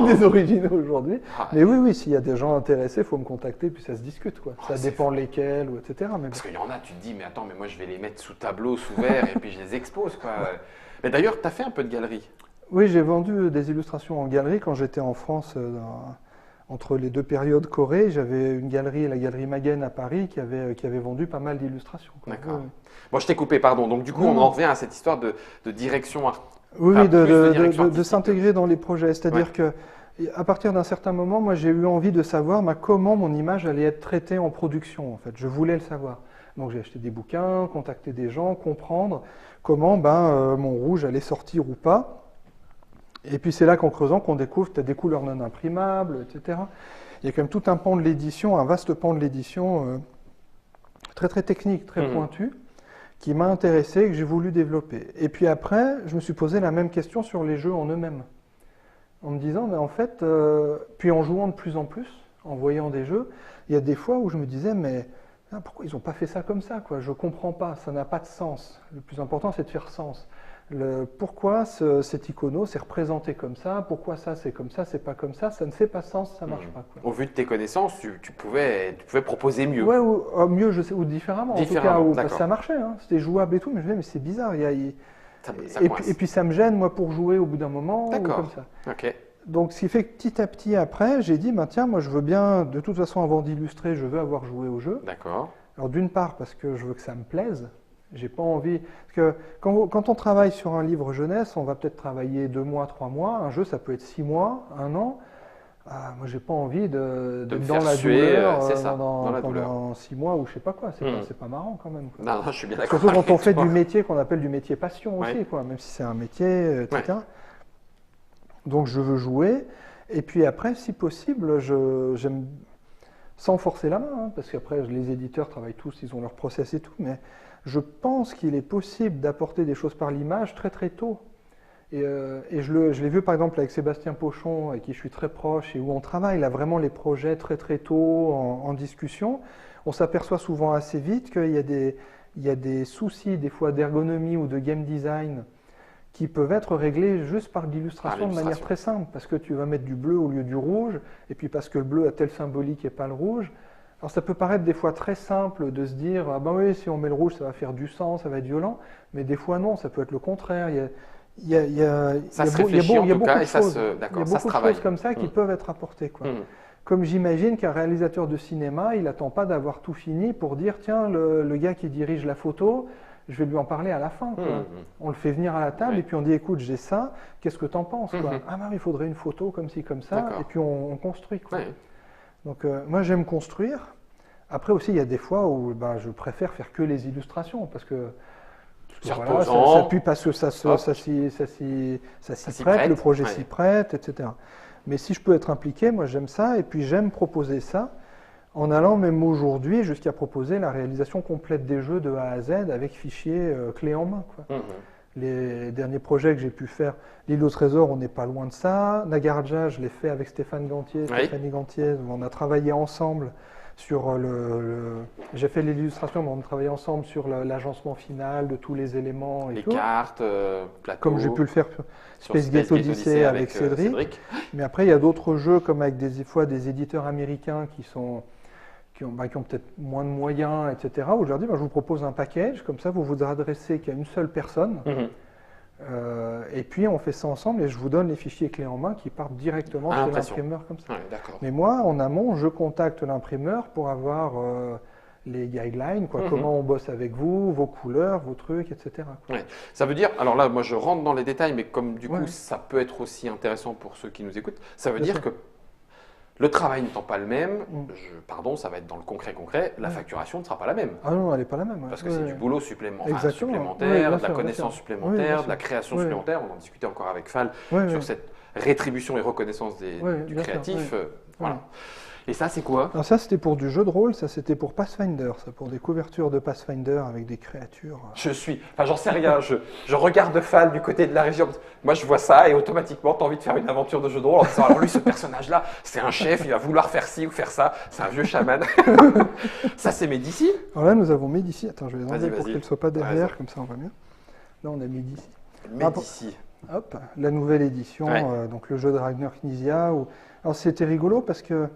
[SPEAKER 2] des originaux aujourd'hui. Mais oui, s'il y a des gens intéressés, il faut me contacter, puis ça se discute. Ça dépend lesquels, etc. Mais
[SPEAKER 1] parce qu'il y en a, tu te dis, mais attends, mais moi je vais les mettre sous tableau, sous verre, et puis je les expose. Mais d'ailleurs, tu as fait un peu de galerie.
[SPEAKER 2] Oui, j'ai vendu des illustrations en galerie quand j'étais en France, entre les deux périodes Corée. J'avais une galerie, la galerie Maguen à Paris, qui avait vendu pas mal d'illustrations.
[SPEAKER 1] D'accord. Bon, je t'ai coupé, pardon. Donc du coup, on en revient à cette histoire de direction artistique.
[SPEAKER 2] Oui, de s'intégrer dans les projets. C'est-à-dire qu'à partir d'un certain moment, moi, j'ai eu envie de savoir comment mon image allait être traitée en production. En fait, je voulais le savoir. Donc j'ai acheté des bouquins, contacté des gens, comprendre comment mon rouge allait sortir ou pas. Et puis c'est là qu'en creusant qu'on découvre que tu as des couleurs non imprimables, etc. Il y a quand même tout un pan de l'édition, un vaste pan de l'édition très très technique, très pointu, qui m'a intéressé et que j'ai voulu développer. Et puis après, je me suis posé la même question sur les jeux en eux-mêmes. En me disant, mais en fait, puis en jouant de plus en plus, en voyant des jeux, il y a des fois où je me disais, mais pourquoi ils n'ont pas fait ça comme ça, quoi ? Je ne comprends pas, ça n'a pas de sens. Le plus important, c'est de faire sens. Pourquoi cet icono c'est représenté comme ça, pourquoi ça c'est comme ça, c'est pas comme ça ne fait pas sens, ça marche pas. Quoi.
[SPEAKER 1] Au vu de tes connaissances, tu pouvais proposer mieux.
[SPEAKER 2] Ouais, mieux, je sais, ou différemment. En tout cas, parce que ça marchait, c'était jouable et tout, mais je me disais, mais c'est bizarre. Et puis ça me gêne, moi, pour jouer au bout d'un moment, ou comme ça.
[SPEAKER 1] Okay.
[SPEAKER 2] Donc, ce qui fait que petit à petit, après, j'ai dit, tiens, moi, je veux bien, de toute façon, avant d'illustrer, je veux avoir joué au jeu.
[SPEAKER 1] D'accord.
[SPEAKER 2] Alors, d'une part, parce que je veux que ça me plaise. J'ai pas envie. Parce que quand on travaille sur un livre jeunesse, on va peut-être travailler 2 mois, 3 mois. Un jeu, ça peut être 6 mois, 1 an. Moi, j'ai pas envie d'être dans la douleur pendant 6 mois ou je sais pas quoi. C'est pas marrant quand même. Quoi.
[SPEAKER 1] Non, je suis bien d'accord.
[SPEAKER 2] Surtout quand on fait du métier qu'on appelle du métier passion aussi, quoi, même si c'est un métier, etc. Ouais. Donc, je veux jouer. Et puis après, si possible, j'aime sans forcer la main, hein, parce qu'après, les éditeurs travaillent tous, ils ont leur process et tout, mais je pense qu'il est possible d'apporter des choses par l'image très très tôt. Et je l'ai vu par exemple avec Sébastien Pochon, avec qui je suis très proche, et où on travaille là vraiment les projets très très tôt en discussion. On s'aperçoit souvent assez vite qu'il y a des soucis des fois d'ergonomie ou de game design qui peuvent être réglés juste par l'illustration de manière très simple, parce que tu vas mettre du bleu au lieu du rouge, et puis parce que le bleu a telle symbolique et pas le rouge. Alors ça peut paraître des fois très simple de se dire « Ah ben oui, si on met le rouge, ça va faire du sang, ça va être violent », mais des fois non, ça peut être le contraire. Il y a beaucoup de choses comme ça qui peuvent être apportées, quoi. Comme j'imagine qu'un réalisateur de cinéma, il n'attend pas d'avoir tout fini pour dire « Tiens, le gars qui dirige la photo, je vais lui en parler à la fin. » On le fait venir à la table et puis on dit « Écoute, j'ai ça, qu'est-ce que tu en penses, quoi? Ah ben, il faudrait une photo comme ci, comme ça. » Et puis on construit, quoi. Donc moi, j'aime construire. Après aussi, il y a des fois où je préfère faire que les illustrations parce que voilà, ça pue parce que ça s'y prête, le projet s'y prête, etc. Mais si je peux être impliqué, moi j'aime ça, et puis j'aime proposer ça, en allant même aujourd'hui jusqu'à proposer la réalisation complète des jeux de A à Z avec fichier clé en main, quoi. Les derniers projets que j'ai pu faire, l'île au trésor, on n'est pas loin de ça. Nagaraja, je l'ai fait avec Stéphanie Gantier, on a travaillé ensemble sur j'ai fait l'illustration, mais on a travaillé ensemble sur l'agencement final de tous les éléments et
[SPEAKER 1] les
[SPEAKER 2] tout.
[SPEAKER 1] cartes, plateau.
[SPEAKER 2] Comme j'ai pu le faire sur Space Gate Odyssey avec Cédric. Mais après, il y a d'autres jeux comme avec des fois des éditeurs américains qui ont peut-être moins de moyens, etc. Où je leur dis, je vous propose un package, comme ça vous vous adressez qu'à une seule personne. Et puis on fait ça ensemble et je vous donne les fichiers clés en main qui partent directement chez l'imprimeur comme ça. Mais moi, en amont, je contacte l'imprimeur pour avoir les guidelines, quoi, comment on bosse avec vous, vos couleurs, vos trucs, etc.
[SPEAKER 1] Ça veut dire, alors là, moi je rentre dans les détails, mais comme du coup ça peut être aussi intéressant pour ceux qui nous écoutent, ça veut dire que le travail n'étant pas le même, ça va être dans le concret, la facturation ne sera pas la même.
[SPEAKER 2] Ah non, elle n'est pas la même.
[SPEAKER 1] Parce que c'est du boulot supplémentaire, de la connaissance supplémentaire, de la création supplémentaire. On en discutait encore avec Fall sur cette rétribution et reconnaissance du créatif. Voilà. Et ça, c'est quoi?
[SPEAKER 2] Alors ça, c'était pour du jeu de rôle, ça c'était pour Pathfinder, ça, pour des couvertures de Pathfinder avec des créatures.
[SPEAKER 1] J'en sais rien, je regarde Fall du côté de la région. Moi, je vois ça et automatiquement, tu as envie de faire une aventure de jeu de rôle en disant, alors lui, ce personnage-là, c'est un chef, il va vouloir faire ci ou faire ça, c'est un vieux chaman. Ça, c'est Médici.
[SPEAKER 2] Alors là, nous avons Médici. Attends, je vais les enlever pour qu'elle ne soit pas derrière, comme ça on va mieux. Là, on a Médici.
[SPEAKER 1] Médici.
[SPEAKER 2] Hop, la nouvelle édition, donc le jeu de Ragnar Knizia. Alors c'était rigolo parce que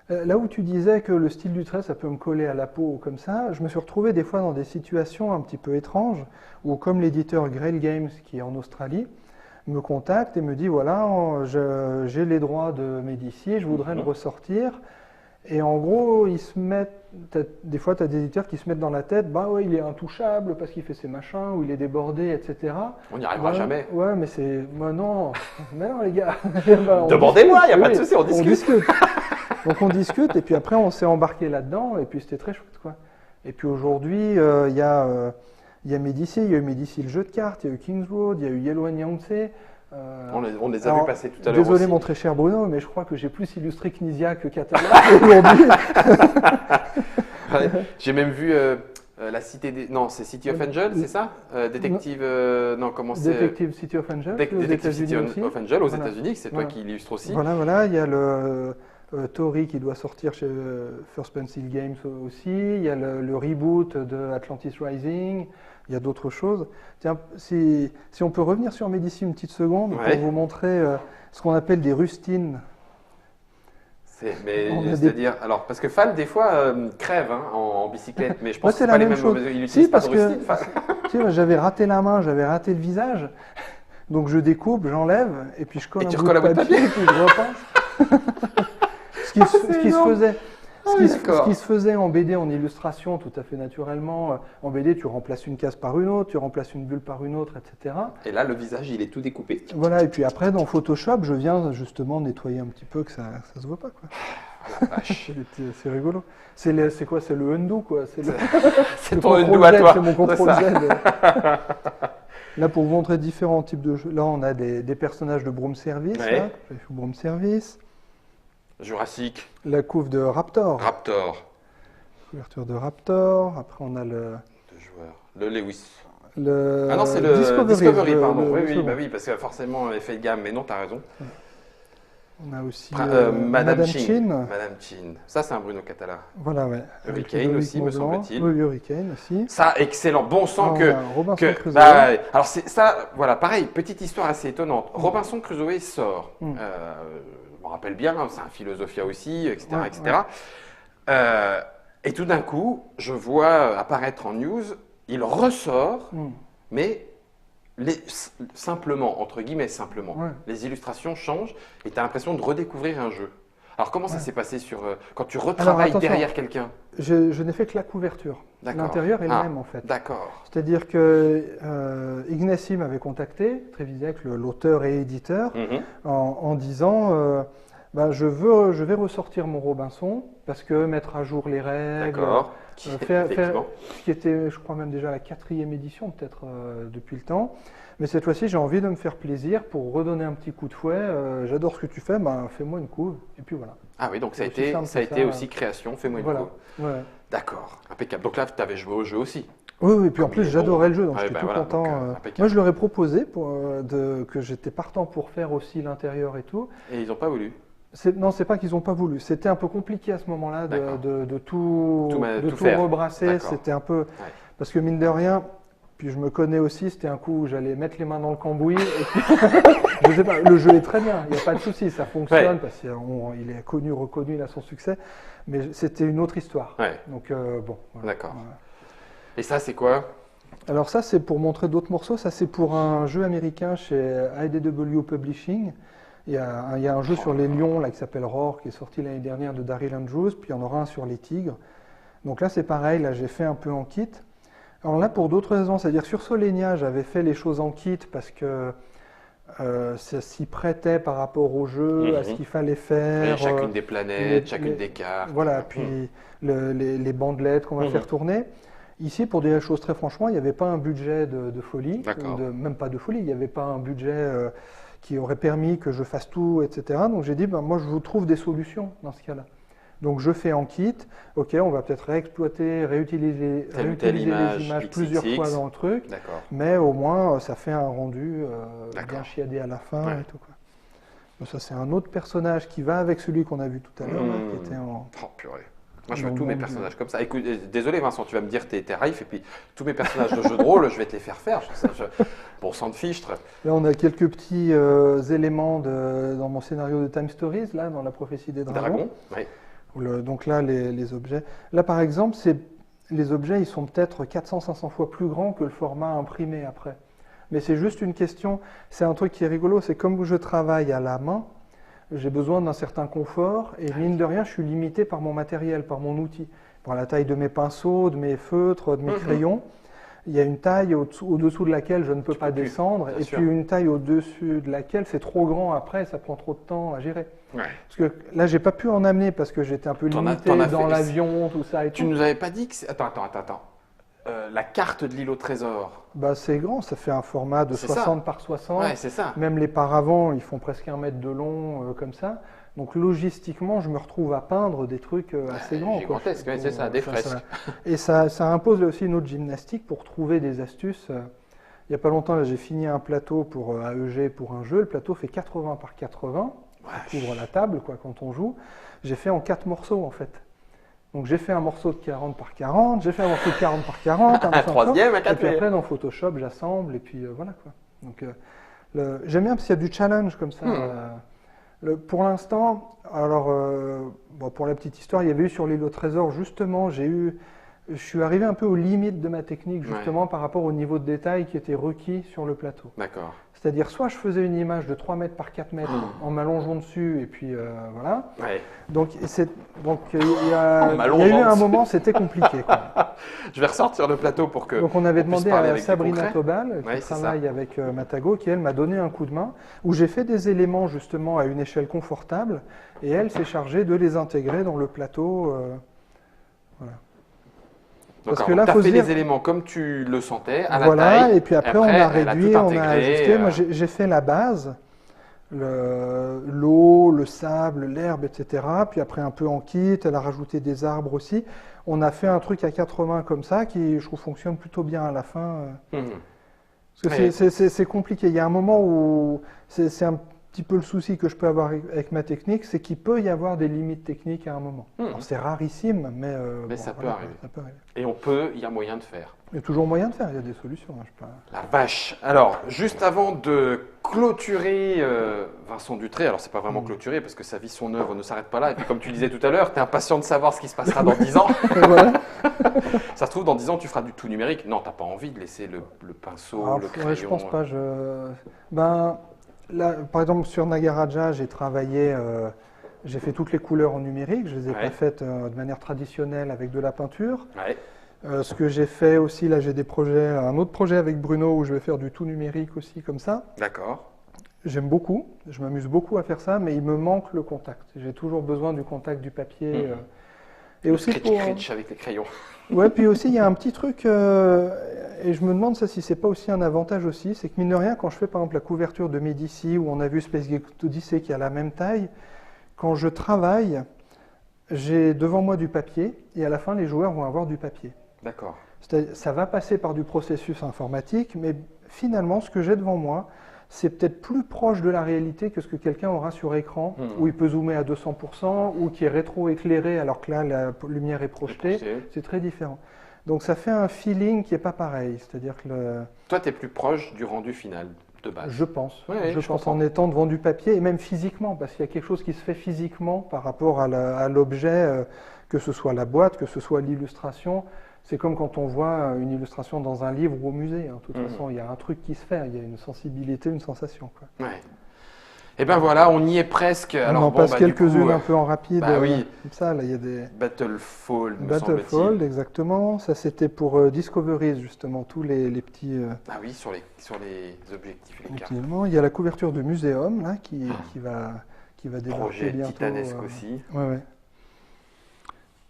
[SPEAKER 2] là où tu disais que le style du trait, ça peut me coller à la peau comme ça, je me suis retrouvé des fois dans des situations un petit peu étranges où, comme l'éditeur Grail Games, qui est en Australie, me contacte et me dit, voilà, j'ai les droits de Médici, je voudrais le ressortir. Et en gros, ils se mettent, des fois, tu as des éditeurs qui se mettent dans la tête, il est intouchable parce qu'il fait ses machins, ou il est débordé, etc.
[SPEAKER 1] On n'y arrivera jamais.
[SPEAKER 2] Ouais, mais c'est... non, les gars.
[SPEAKER 1] Demandez-moi, il n'y a pas de souci, on discute.
[SPEAKER 2] Donc on discute, et puis après, on s'est embarqué là-dedans, et puis c'était très chouette, quoi. Et puis aujourd'hui, il y a Médici, il y a eu Médici le jeu de cartes, il y a eu King's Road, il y a eu Yellow and Yangtze.
[SPEAKER 1] On les a vus passer tout à l'heure.
[SPEAKER 2] Désolé, mon très cher Bruno, mais je crois que j'ai plus illustré Knizia que Catalan aujourd'hui.
[SPEAKER 1] J'ai même vu la cité des... Non, c'est City of Angel, c'est ça? Détective... non, comment c'est?
[SPEAKER 2] Détective City of Angel.
[SPEAKER 1] Détective City of Angel aux États-Unis, c'est toi qui illustres aussi.
[SPEAKER 2] Voilà, il y a le Tori qui doit sortir chez First Pencil Games aussi. Il y a le reboot de Atlantis Rising. Il y a d'autres choses. Tiens, si on peut revenir sur Médici une petite seconde pour vous montrer ce qu'on appelle des rustines.
[SPEAKER 1] C'est-à-dire, alors, parce que Fall, des fois, crève en bicyclette, mais je pense que c'est
[SPEAKER 2] pas
[SPEAKER 1] les mêmes
[SPEAKER 2] chose.
[SPEAKER 1] Il utilise pas de rustine.
[SPEAKER 2] J'avais raté la main, j'avais raté le visage, donc je découpe, j'enlève, et puis je colle un bout de papier, et puis je repasse. Ce qui se faisait. Ce qui se faisait en BD, en illustration, tout à fait naturellement. En BD, tu remplaces une case par une autre, tu remplaces une bulle par une autre, etc.
[SPEAKER 1] Et là, le visage, il est tout découpé.
[SPEAKER 2] Voilà, et puis après, dans Photoshop, je viens justement nettoyer un petit peu que ça se voit pas, quoi.
[SPEAKER 1] La vache.
[SPEAKER 2] C'est rigolo. C'est quoi? C'est le undo, quoi.
[SPEAKER 1] C'est ton undo à toi.
[SPEAKER 2] C'est mon contrôle Z. Là, pour vous montrer différents types de jeux, là, on a des personnages de Broom Service.
[SPEAKER 1] Ouais.
[SPEAKER 2] Là, Broom Service.
[SPEAKER 1] Jurassique.
[SPEAKER 2] La couve de Raptor.
[SPEAKER 1] Raptor.
[SPEAKER 2] Couverture de Raptor. Après, on a le...
[SPEAKER 1] Deux joueurs. Le Lewis.
[SPEAKER 2] Ah
[SPEAKER 1] non, c'est le Discovery, pardon.
[SPEAKER 2] oui,
[SPEAKER 1] parce que forcément, effet de gamme, mais non, t'as raison.
[SPEAKER 2] On a aussi
[SPEAKER 1] Madame Chin. Madame Chin. Ça, c'est un Bruno Catala.
[SPEAKER 2] Voilà, ouais.
[SPEAKER 1] Hurricane aussi, me semble-t-il.
[SPEAKER 2] Oui, Hurricane aussi.
[SPEAKER 1] Ça, excellent. Bon sang
[SPEAKER 2] Robinson Crusoe.
[SPEAKER 1] Alors, ça, voilà, pareil, petite histoire assez étonnante. Robinson Crusoe sort. Je me rappelle bien, c'est un Philosophia aussi, etc. etc. Et tout d'un coup, je vois apparaître en news, il ressort, mais simplement, entre guillemets simplement, les illustrations changent et tu as l'impression de redécouvrir un jeu. Alors comment ça s'est passé quand tu retravailles derrière quelqu'un?
[SPEAKER 2] Je n'ai fait que la couverture. L'intérieur est le même en fait.
[SPEAKER 1] D'accord.
[SPEAKER 2] C'est-à-dire que Ignacy m'avait contacté, Trévisac, l'auteur et éditeur, en disant je vais ressortir mon Robinson parce que mettre à jour les règles, faire ce qui était, je crois même déjà la 4e édition peut-être depuis le temps. Mais cette fois-ci, j'ai envie de me faire plaisir pour redonner un petit coup de fouet. J'adore ce que tu fais, fais-moi une couve. Et puis voilà.
[SPEAKER 1] Ah oui, donc ça a été aussi création, fais-moi une couve.
[SPEAKER 2] Ouais.
[SPEAKER 1] D'accord, impeccable. Donc là, tu avais joué au jeu aussi.
[SPEAKER 2] Oui, et puis en plus, j'adorais le jeu, donc j'étais tout content.
[SPEAKER 1] Donc,
[SPEAKER 2] moi, je leur ai proposé que j'étais partant pour faire aussi l'intérieur et tout.
[SPEAKER 1] Et ils n'ont pas voulu.
[SPEAKER 2] Non, c'est pas qu'ils n'ont pas voulu. C'était un peu compliqué à ce moment-là de tout rebrasser. C'était un peu... Parce que mine de rien... Puis je me connais aussi, c'était un coup où j'allais mettre les mains dans le cambouis. Et puis, je sais pas, le jeu est très bien, il n'y a pas de souci, ça fonctionne parce qu'il est connu, reconnu, il a son succès. Mais c'était une autre histoire. Donc bon. Voilà.
[SPEAKER 1] D'accord. Et ça, c'est quoi?
[SPEAKER 2] Alors ça, c'est pour montrer d'autres morceaux. Ça, c'est pour un jeu américain chez IDW Publishing. Il y a un jeu sur les lions là, qui s'appelle Roar, qui est sorti l'année dernière de Daryl Andrews. Puis il y en aura un sur les tigres. Donc là, c'est pareil. Là, j'ai fait un peu en kit. Alors là, pour d'autres raisons, c'est-à-dire sur Solenia, j'avais fait les choses en kit parce que ça s'y prêtait par rapport au jeu, à ce qu'il fallait faire.
[SPEAKER 1] Chacune des planètes, chacune des cartes.
[SPEAKER 2] Voilà, puis les bandelettes qu'on va faire tourner. Ici, pour dire les choses très franchement, il n'y avait pas un budget de folie, même pas de folie, il n'y avait pas un budget qui aurait permis que je fasse tout, etc. Donc j'ai dit, moi je vous trouve des solutions dans ce cas-là. Donc je fais en kit, ok, on va peut-être réexploiter, réutiliser les images plusieurs fois dans le truc, mais au moins ça fait un rendu bien chiadé à la fin et tout, quoi. Donc ça c'est un autre personnage qui va avec celui qu'on a vu tout à l'heure, qui était en...
[SPEAKER 1] Oh purée. Moi je veux tous mes personnages comme ça. Écoute, désolé Vincent, tu vas me dire tes raifs et puis tous mes personnages de jeux de rôle, je vais te les faire. Bon sang de fichtre.
[SPEAKER 2] Là on a quelques petits éléments dans mon scénario de Time Stories, là dans la prophétie des dragons. Donc là, les objets. Là, par exemple, les objets, ils sont peut-être 400-500 fois plus grands que le format imprimé après. Mais c'est juste une question, c'est un truc qui est rigolo, c'est comme je travaille à la main, j'ai besoin d'un certain confort, et mine de rien, je suis limité par mon matériel, par mon outil. Par la taille de mes pinceaux, de mes feutres, de mes crayons. Il y a une taille au-dessous de laquelle je ne peux pas descendre, et puis une taille au-dessus de laquelle c'est trop grand après, ça prend trop de temps à gérer. Parce que là, j'ai pas pu en amener parce que j'étais un peu limité dans l'avion, tout ça.
[SPEAKER 1] Tu nous avais pas dit que c'est... Attends. La carte de l'île au trésor.
[SPEAKER 2] C'est grand, ça fait un format de 60 par 60.
[SPEAKER 1] Ouais, c'est ça.
[SPEAKER 2] Même les paravents, ils font presque 1 mètre de long, comme ça. Donc logistiquement, je me retrouve à peindre des trucs assez grands.
[SPEAKER 1] Gigantesques, c'est ça, des fresques.
[SPEAKER 2] Et ça impose aussi une autre gymnastique pour trouver des astuces. Il n'y a pas longtemps, là, j'ai fini un plateau pour AEG pour un jeu. Le plateau fait 80 par 80. Ça couvre la table quand on joue. J'ai fait en 4 morceaux en fait. Donc j'ai fait un morceau de 40 par 40, j'ai fait un morceau de 40 par 40, un
[SPEAKER 1] troisième, un quatrième.
[SPEAKER 2] Et puis après dans Photoshop, j'assemble et puis voilà quoi. Donc j'aime bien parce qu'il y a du challenge comme ça. Pour l'instant, alors pour la petite histoire, il y avait eu sur l'île au trésor justement, j'ai eu je suis arrivé un peu aux limites de ma technique, justement, par rapport au niveau de détail qui était requis sur le plateau.
[SPEAKER 1] D'accord.
[SPEAKER 2] C'est-à-dire, soit je faisais une image de 3 mètres par 4 mètres en m'allongeant dessus, et puis voilà.
[SPEAKER 1] Ouais.
[SPEAKER 2] Donc, il y a eu un moment, c'était compliqué. Quoi.
[SPEAKER 1] Je vais ressortir le plateau pour que.
[SPEAKER 2] Donc, on avait demandé à Sabrina Tobal, qui travaille avec Matago, qui, elle, m'a donné un coup de main, où j'ai fait des éléments, justement, à une échelle confortable, et elle s'est chargée de les intégrer dans le plateau. Voilà.
[SPEAKER 1] Parce que là, tu as fait les éléments comme tu le sentais, à la taille.
[SPEAKER 2] Et puis après, on a réduit, on a ajusté. Moi, j'ai fait la base, l'eau, le sable, l'herbe, etc. Puis après, un peu en kit, elle a rajouté des arbres aussi. On a fait un truc à 4 mains comme ça, qui, je trouve, fonctionne plutôt bien à la fin. Parce que c'est compliqué. Il y a un moment où c'est un petit peu le souci que je peux avoir avec ma technique, c'est qu'il peut y avoir des limites techniques à un moment. C'est rarissime, mais,
[SPEAKER 1] ça peut arriver. Et il y a moyen de faire.
[SPEAKER 2] Il y a toujours moyen de faire, il y a des solutions.
[SPEAKER 1] La vache. Alors, juste avant de clôturer Vincent Dutray, alors c'est pas vraiment clôturer parce que sa vie, son œuvre ne s'arrête pas là. Et puis comme tu disais tout à l'heure, tu es impatient de savoir ce qui se passera dans 10 ans. Ça se trouve, dans 10 ans, tu feras du tout numérique. Non, tu n'as pas envie de laisser le pinceau, le crayon.
[SPEAKER 2] Je pense pas. Là, par exemple, sur Nagaraja, j'ai travaillé, j'ai fait toutes les couleurs en numérique. Je les ai pas faites de manière traditionnelle avec de la peinture. Ce que j'ai fait aussi, là, j'ai un autre projet avec Bruno où je vais faire du tout numérique aussi, comme ça.
[SPEAKER 1] D'accord.
[SPEAKER 2] J'aime beaucoup, je m'amuse beaucoup à faire ça, mais il me manque le contact. J'ai toujours besoin du contact du papier.
[SPEAKER 1] Et aussi scratch avec les crayons.
[SPEAKER 2] Ouais, puis aussi, il y a un petit truc, et je me demande ça si c'est pas aussi un avantage aussi, c'est que mine de rien, quand je fais par exemple la couverture de Medici, où on a vu Space Gate Odyssey qui a la même taille, quand je travaille, j'ai devant moi du papier, et à la fin, les joueurs vont avoir du papier.
[SPEAKER 1] D'accord.
[SPEAKER 2] Ça va passer par du processus informatique, mais finalement, ce que j'ai devant moi, c'est peut-être plus proche de la réalité que ce que quelqu'un aura sur écran, où il peut zoomer à 200%, ou qui est rétro-éclairé alors que là, la lumière est projetée. C'est très différent. Donc ça fait un feeling qui n'est pas pareil. C'est-à-dire que
[SPEAKER 1] toi, tu es plus proche du rendu final de base.
[SPEAKER 2] Je pense. Je pense en étant devant du papier, et même physiquement, parce qu'il y a quelque chose qui se fait physiquement par rapport à l'objet, que ce soit la boîte, que ce soit l'illustration. C'est comme quand on voit une illustration dans un livre ou au musée. De toute façon, il y a un truc qui se fait, il y a une sensibilité, une sensation. Quoi.
[SPEAKER 1] Ouais. Et ben voilà, on y est presque. Alors,
[SPEAKER 2] on en passe quelques-unes un peu en rapide.
[SPEAKER 1] Oui.
[SPEAKER 2] Comme ça, là, il y a des...
[SPEAKER 1] Battlefold, me
[SPEAKER 2] Battlefold, exactement. Ça, c'était pour Discoveries, justement, tous les petits...
[SPEAKER 1] Ah oui, sur les objectifs et les cartes.
[SPEAKER 2] Il y a la couverture de Muséum, là, qui va débarquer bientôt.
[SPEAKER 1] Projet titanesque aussi.
[SPEAKER 2] Ouais.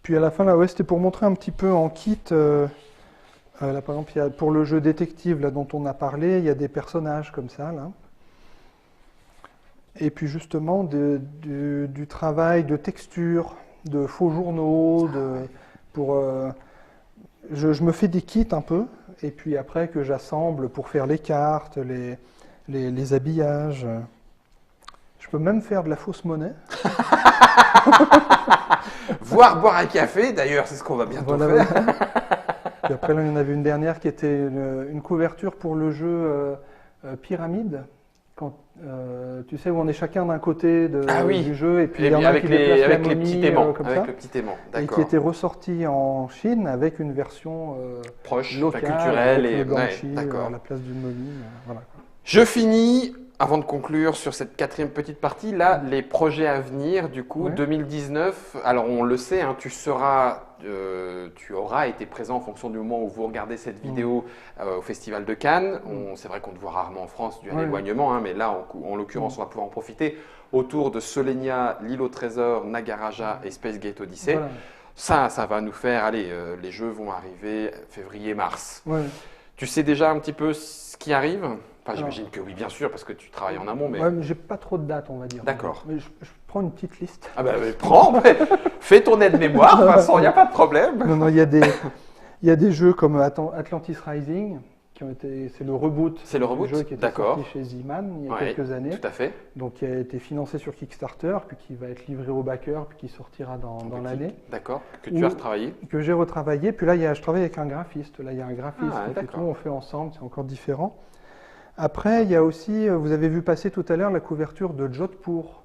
[SPEAKER 2] Puis à la fin, là, c'était pour montrer un petit peu en kit. Là, par exemple, pour le jeu détective là, dont on a parlé, il y a des personnages comme ça. Là. Et puis justement, du travail de texture, de faux journaux. Je me fais des kits un peu, et puis après que j'assemble pour faire les cartes, les habillages. Je peux même faire de la fausse monnaie.
[SPEAKER 1] Voire boire un café, d'ailleurs, c'est ce qu'on va bientôt faire.
[SPEAKER 2] Puis après, là, il y en avait une dernière qui était une couverture pour le jeu Pyramide. Quand, tu sais, où on est chacun d'un côté du jeu, et puis il y en a qui déplacent la momie,
[SPEAKER 1] petits aimants,
[SPEAKER 2] comme
[SPEAKER 1] avec
[SPEAKER 2] ça,
[SPEAKER 1] le petit aimant,
[SPEAKER 2] et qui était ressorti en Chine avec une version
[SPEAKER 1] proche,
[SPEAKER 2] locale,
[SPEAKER 1] culturelle,
[SPEAKER 2] et
[SPEAKER 1] le
[SPEAKER 2] à la place d'une momie. Voilà.
[SPEAKER 1] Je finis. Avant de conclure sur cette 4e petite partie, là, les projets à venir, du coup, 2019, alors on le sait, hein, tu auras été présent en fonction du moment où vous regardez cette vidéo au Festival de Cannes. C'est vrai qu'on te voit rarement en France dû à l'éloignement, hein, mais là, en l'occurrence, on va pouvoir en profiter autour de Solenia, l'île au trésor, Nagaraja et Space Gate Odyssey. Voilà. Ça va nous faire, les jeux vont arriver février-mars. Tu sais déjà un petit peu ce qui arrive ? J'imagine que oui, bien sûr, parce que tu travailles en amont. Mais
[SPEAKER 2] j'ai pas trop de dates, on va dire.
[SPEAKER 1] D'accord.
[SPEAKER 2] Mais je prends une petite liste.
[SPEAKER 1] Ah prends, fais ton aide-mémoire, Vincent, il n'y a pas de problème.
[SPEAKER 2] Non, il y a des jeux comme Atlantis Rising, c'est le reboot.
[SPEAKER 1] C'est le reboot,
[SPEAKER 2] jeu qui était sorti chez Z-Man il y a quelques années.
[SPEAKER 1] Tout à fait.
[SPEAKER 2] Donc qui a été financé sur Kickstarter, puis qui va être livré au backer, puis qui sortira dans l'année.
[SPEAKER 1] D'accord. Que tu as retravaillé.
[SPEAKER 2] Que j'ai retravaillé. Puis là, je travaille avec un graphiste. Là, il y a un graphiste. On fait ensemble, c'est encore différent. Après, il y a aussi, vous avez vu passer tout à l'heure la couverture de Jodhpur,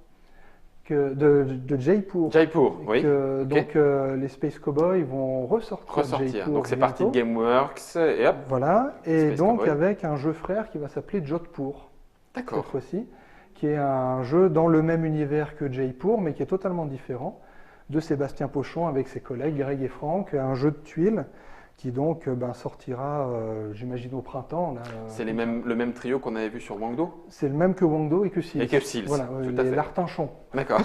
[SPEAKER 2] de Jaipur.
[SPEAKER 1] Jaipur, oui.
[SPEAKER 2] Donc les Space Cowboys vont ressortir.
[SPEAKER 1] Jaipur. Donc c'est parti de Gameworks et hop.
[SPEAKER 2] Voilà, et
[SPEAKER 1] Space
[SPEAKER 2] donc
[SPEAKER 1] Cowboy.
[SPEAKER 2] avec un jeu frère qui va s'appeler Jodhpur.
[SPEAKER 1] D'accord.
[SPEAKER 2] Cette fois-ci, qui est un jeu dans le même univers que Jaipur, mais qui est totalement différent, de Sébastien Pochon avec ses collègues Greg et Franck, un jeu de tuiles qui donc sortira, j'imagine, au printemps.
[SPEAKER 1] C'est le même trio qu'on avait vu sur Wangdo?
[SPEAKER 2] C'est le même que Wangdo et que Sils.
[SPEAKER 1] Et que Sils,
[SPEAKER 2] voilà,
[SPEAKER 1] tout à fait.
[SPEAKER 2] l'Artinchon.
[SPEAKER 1] D'accord,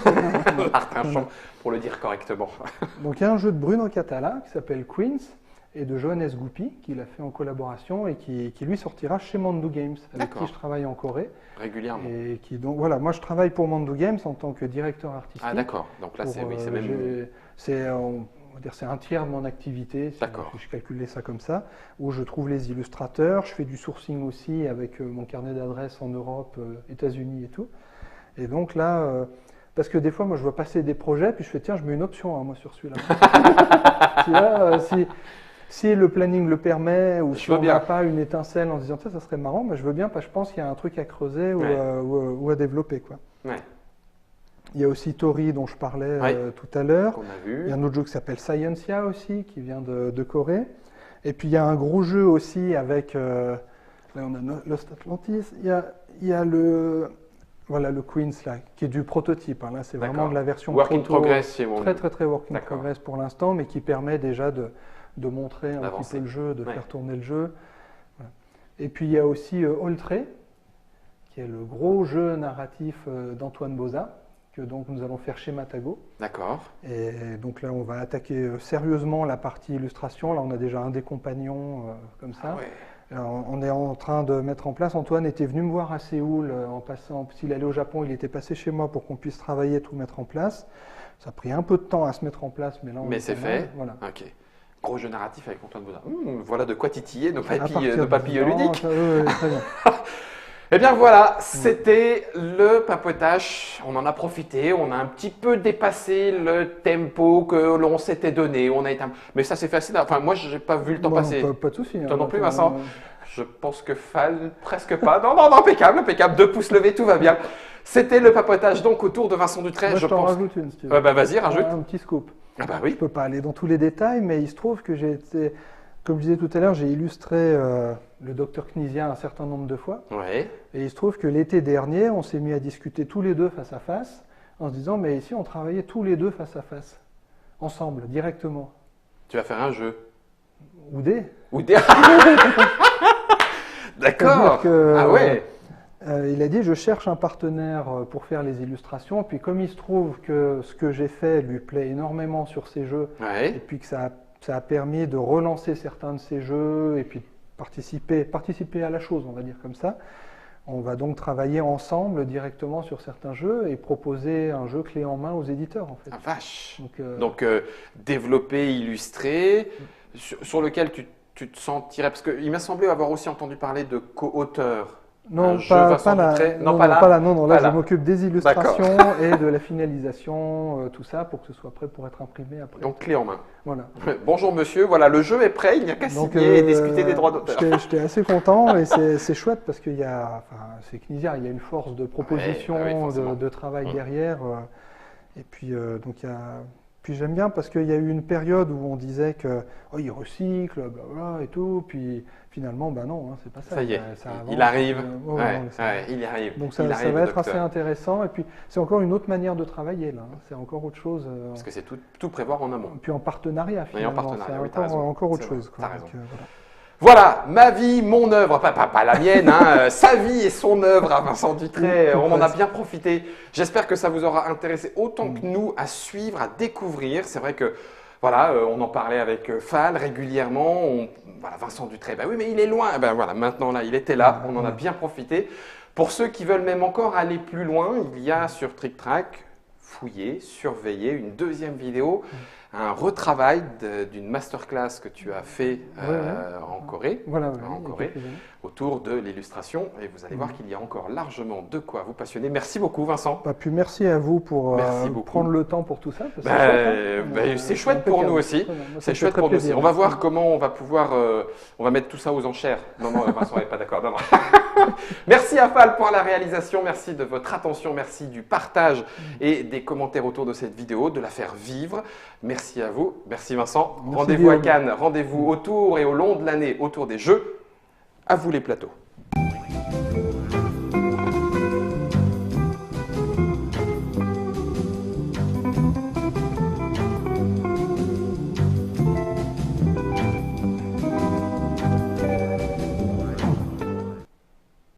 [SPEAKER 1] Artinchon, pour le dire correctement.
[SPEAKER 2] Donc il y a un jeu de Bruno Catala qui s'appelle Queens et de Johannes Goupy, qui l'a fait en collaboration et qui lui sortira chez Mandu Games, avec qui je travaille en Corée.
[SPEAKER 1] Régulièrement.
[SPEAKER 2] Et qui, donc, voilà, moi je travaille pour Mandu Games en tant que directeur artistique.
[SPEAKER 1] Ah d'accord, donc là c'est même...
[SPEAKER 2] C'est un tiers de mon activité,
[SPEAKER 1] D'accord.
[SPEAKER 2] Je calculais ça comme ça, où je trouve les illustrateurs, je fais du sourcing aussi avec mon carnet d'adresses en Europe, États-Unis et tout. Et donc là, parce que des fois, moi je vois passer des projets, puis je fais tiens, je mets une option moi sur celui-là. Si le planning le permet, ou si on n'a pas une étincelle en se disant ça serait marrant, je veux bien, parce que je pense qu'il y a un truc à creuser ou à développer, quoi.
[SPEAKER 1] Ouais.
[SPEAKER 2] Il y a aussi Tori dont je parlais tout à l'heure.
[SPEAKER 1] Qu'on a vu.
[SPEAKER 2] Il y a un autre jeu qui s'appelle Scientia aussi, qui vient de Corée. Et puis il y a un gros jeu aussi avec, là on a Lost Atlantis, il y a le Queens là, qui est du prototype. Là c'est vraiment de la version
[SPEAKER 1] work in progress.
[SPEAKER 2] Très work in progress pour l'instant, mais qui permet déjà de montrer un petit peu le jeu, de faire tourner le jeu. Voilà. Et puis il y a aussi Oltré, qui est le gros jeu narratif d'Antoine Boza, que donc nous allons faire chez Matago.
[SPEAKER 1] D'accord.
[SPEAKER 2] Et donc là, on va attaquer sérieusement la partie illustration. Là, on a déjà un des compagnons comme ça.
[SPEAKER 1] Ah ouais.
[SPEAKER 2] On est en train de mettre en place. Antoine était venu me voir à Séoul en passant. S'il allait au Japon, il était passé chez moi pour qu'on puisse travailler, tout mettre en place. Ça a pris un peu de temps à se mettre en place, mais là,
[SPEAKER 1] mais c'est fait.
[SPEAKER 2] Voilà.
[SPEAKER 1] Ok. Gros jeu narratif avec Antoine Boza. Voilà de quoi titiller nos papilles ludiques.
[SPEAKER 2] Très bien.
[SPEAKER 1] Eh bien voilà, c'était le papotage. On en a profité, on a un petit peu dépassé le tempo que l'on s'était donné. Mais ça s'est fait assez. Enfin, moi, j'ai pas vu le temps passer.
[SPEAKER 2] Pas de souci.
[SPEAKER 1] Toi non plus, Vincent. Je pense que Fall, presque pas. Non, impeccable. 2 pouces levés, tout va bien. C'était le papotage donc autour de Vincent Dutray.
[SPEAKER 2] Moi, je t'en rajoute une, si tu veux.
[SPEAKER 1] Vas-y, rajoute.
[SPEAKER 2] Un petit scoop.
[SPEAKER 1] Ah bah oui.
[SPEAKER 2] Je peux pas aller dans tous les détails, mais il se trouve que j'ai été, comme je disais tout à l'heure, j'ai illustré le docteur Knizia un certain nombre de fois.
[SPEAKER 1] Ouais.
[SPEAKER 2] Et il se trouve que l'été dernier, on s'est mis à discuter tous les deux face à face, en se disant, mais ici, on travaillait tous les deux face à face, ensemble, directement.
[SPEAKER 1] Tu vas faire un jeu.
[SPEAKER 2] Ou des.
[SPEAKER 1] D'accord. Ah ouais.
[SPEAKER 2] Il a dit, je cherche un partenaire pour faire les illustrations. Puis comme il se trouve que ce que j'ai fait lui plaît énormément sur ces jeux, et puis que ça a permis de relancer certains de ces jeux, et puis participer à la chose, on va dire comme ça. On va donc travailler ensemble directement sur certains jeux et proposer un jeu clé en main aux éditeurs, en fait.
[SPEAKER 1] Ah vache. Donc développer, illustrer, sur lequel tu te sentirais, parce qu'il m'a semblé avoir aussi entendu parler de co-auteur.
[SPEAKER 2] Non, pas là. Non, là, je m'occupe des illustrations et de la finalisation, tout ça, pour que ce soit prêt pour être imprimé après.
[SPEAKER 1] Donc, clé en main.
[SPEAKER 2] Voilà.
[SPEAKER 1] Bonjour monsieur, voilà, le jeu est prêt, il n'y a qu'à signer et discuter des droits d'auteur.
[SPEAKER 2] J'étais assez content et c'est chouette parce qu'il y a, c'est Knizia, il y a une force de proposition, de travail derrière. Et puis, donc, il y a... Puis j'aime bien parce qu'il y a eu une période où on disait que il recycle, blablabla et tout, puis finalement, non, c'est pas ça.
[SPEAKER 1] Ça y est, il arrive. Il arrive.
[SPEAKER 2] Donc ça va être assez intéressant. Et puis c'est encore une autre manière de travailler là. C'est encore autre chose.
[SPEAKER 1] Parce que c'est tout prévoir en amont.
[SPEAKER 2] Puis en partenariat finalement. C'est encore autre chose.
[SPEAKER 1] T'as raison. Voilà, ma vie, mon œuvre, pas la mienne, sa vie et son œuvre à Vincent Dutray, on en a bien profité. J'espère que ça vous aura intéressé autant que nous à suivre, à découvrir. C'est vrai que, voilà, on en parlait avec Fall régulièrement. Voilà, Vincent Dutray, oui, mais il est loin. Voilà, maintenant là, il était là, on en a bien profité. Pour ceux qui veulent même encore aller plus loin, il y a sur Trick Track, fouiller, surveiller, une deuxième vidéo un retravail d'une masterclass que tu as fait en Corée, autour de l'illustration. Et vous allez voir qu'il y a encore largement de quoi vous passionner. Merci beaucoup, Vincent.
[SPEAKER 2] Puis merci à vous pour prendre le temps pour tout ça.
[SPEAKER 1] C'est chouette pour nous aussi. C'est chouette pour nous aussi. On va voir comment on va pouvoir... on va mettre tout ça aux enchères. Non, Vincent n'est pas d'accord. Non. Merci à Fal pour la réalisation. Merci de votre attention. Merci du partage et des commentaires autour de cette vidéo, de la faire vivre. Merci à vous. Merci Vincent. Rendez-vous à Cannes. Rendez-vous autour et au long de l'année autour des Jeux. À vous les plateaux.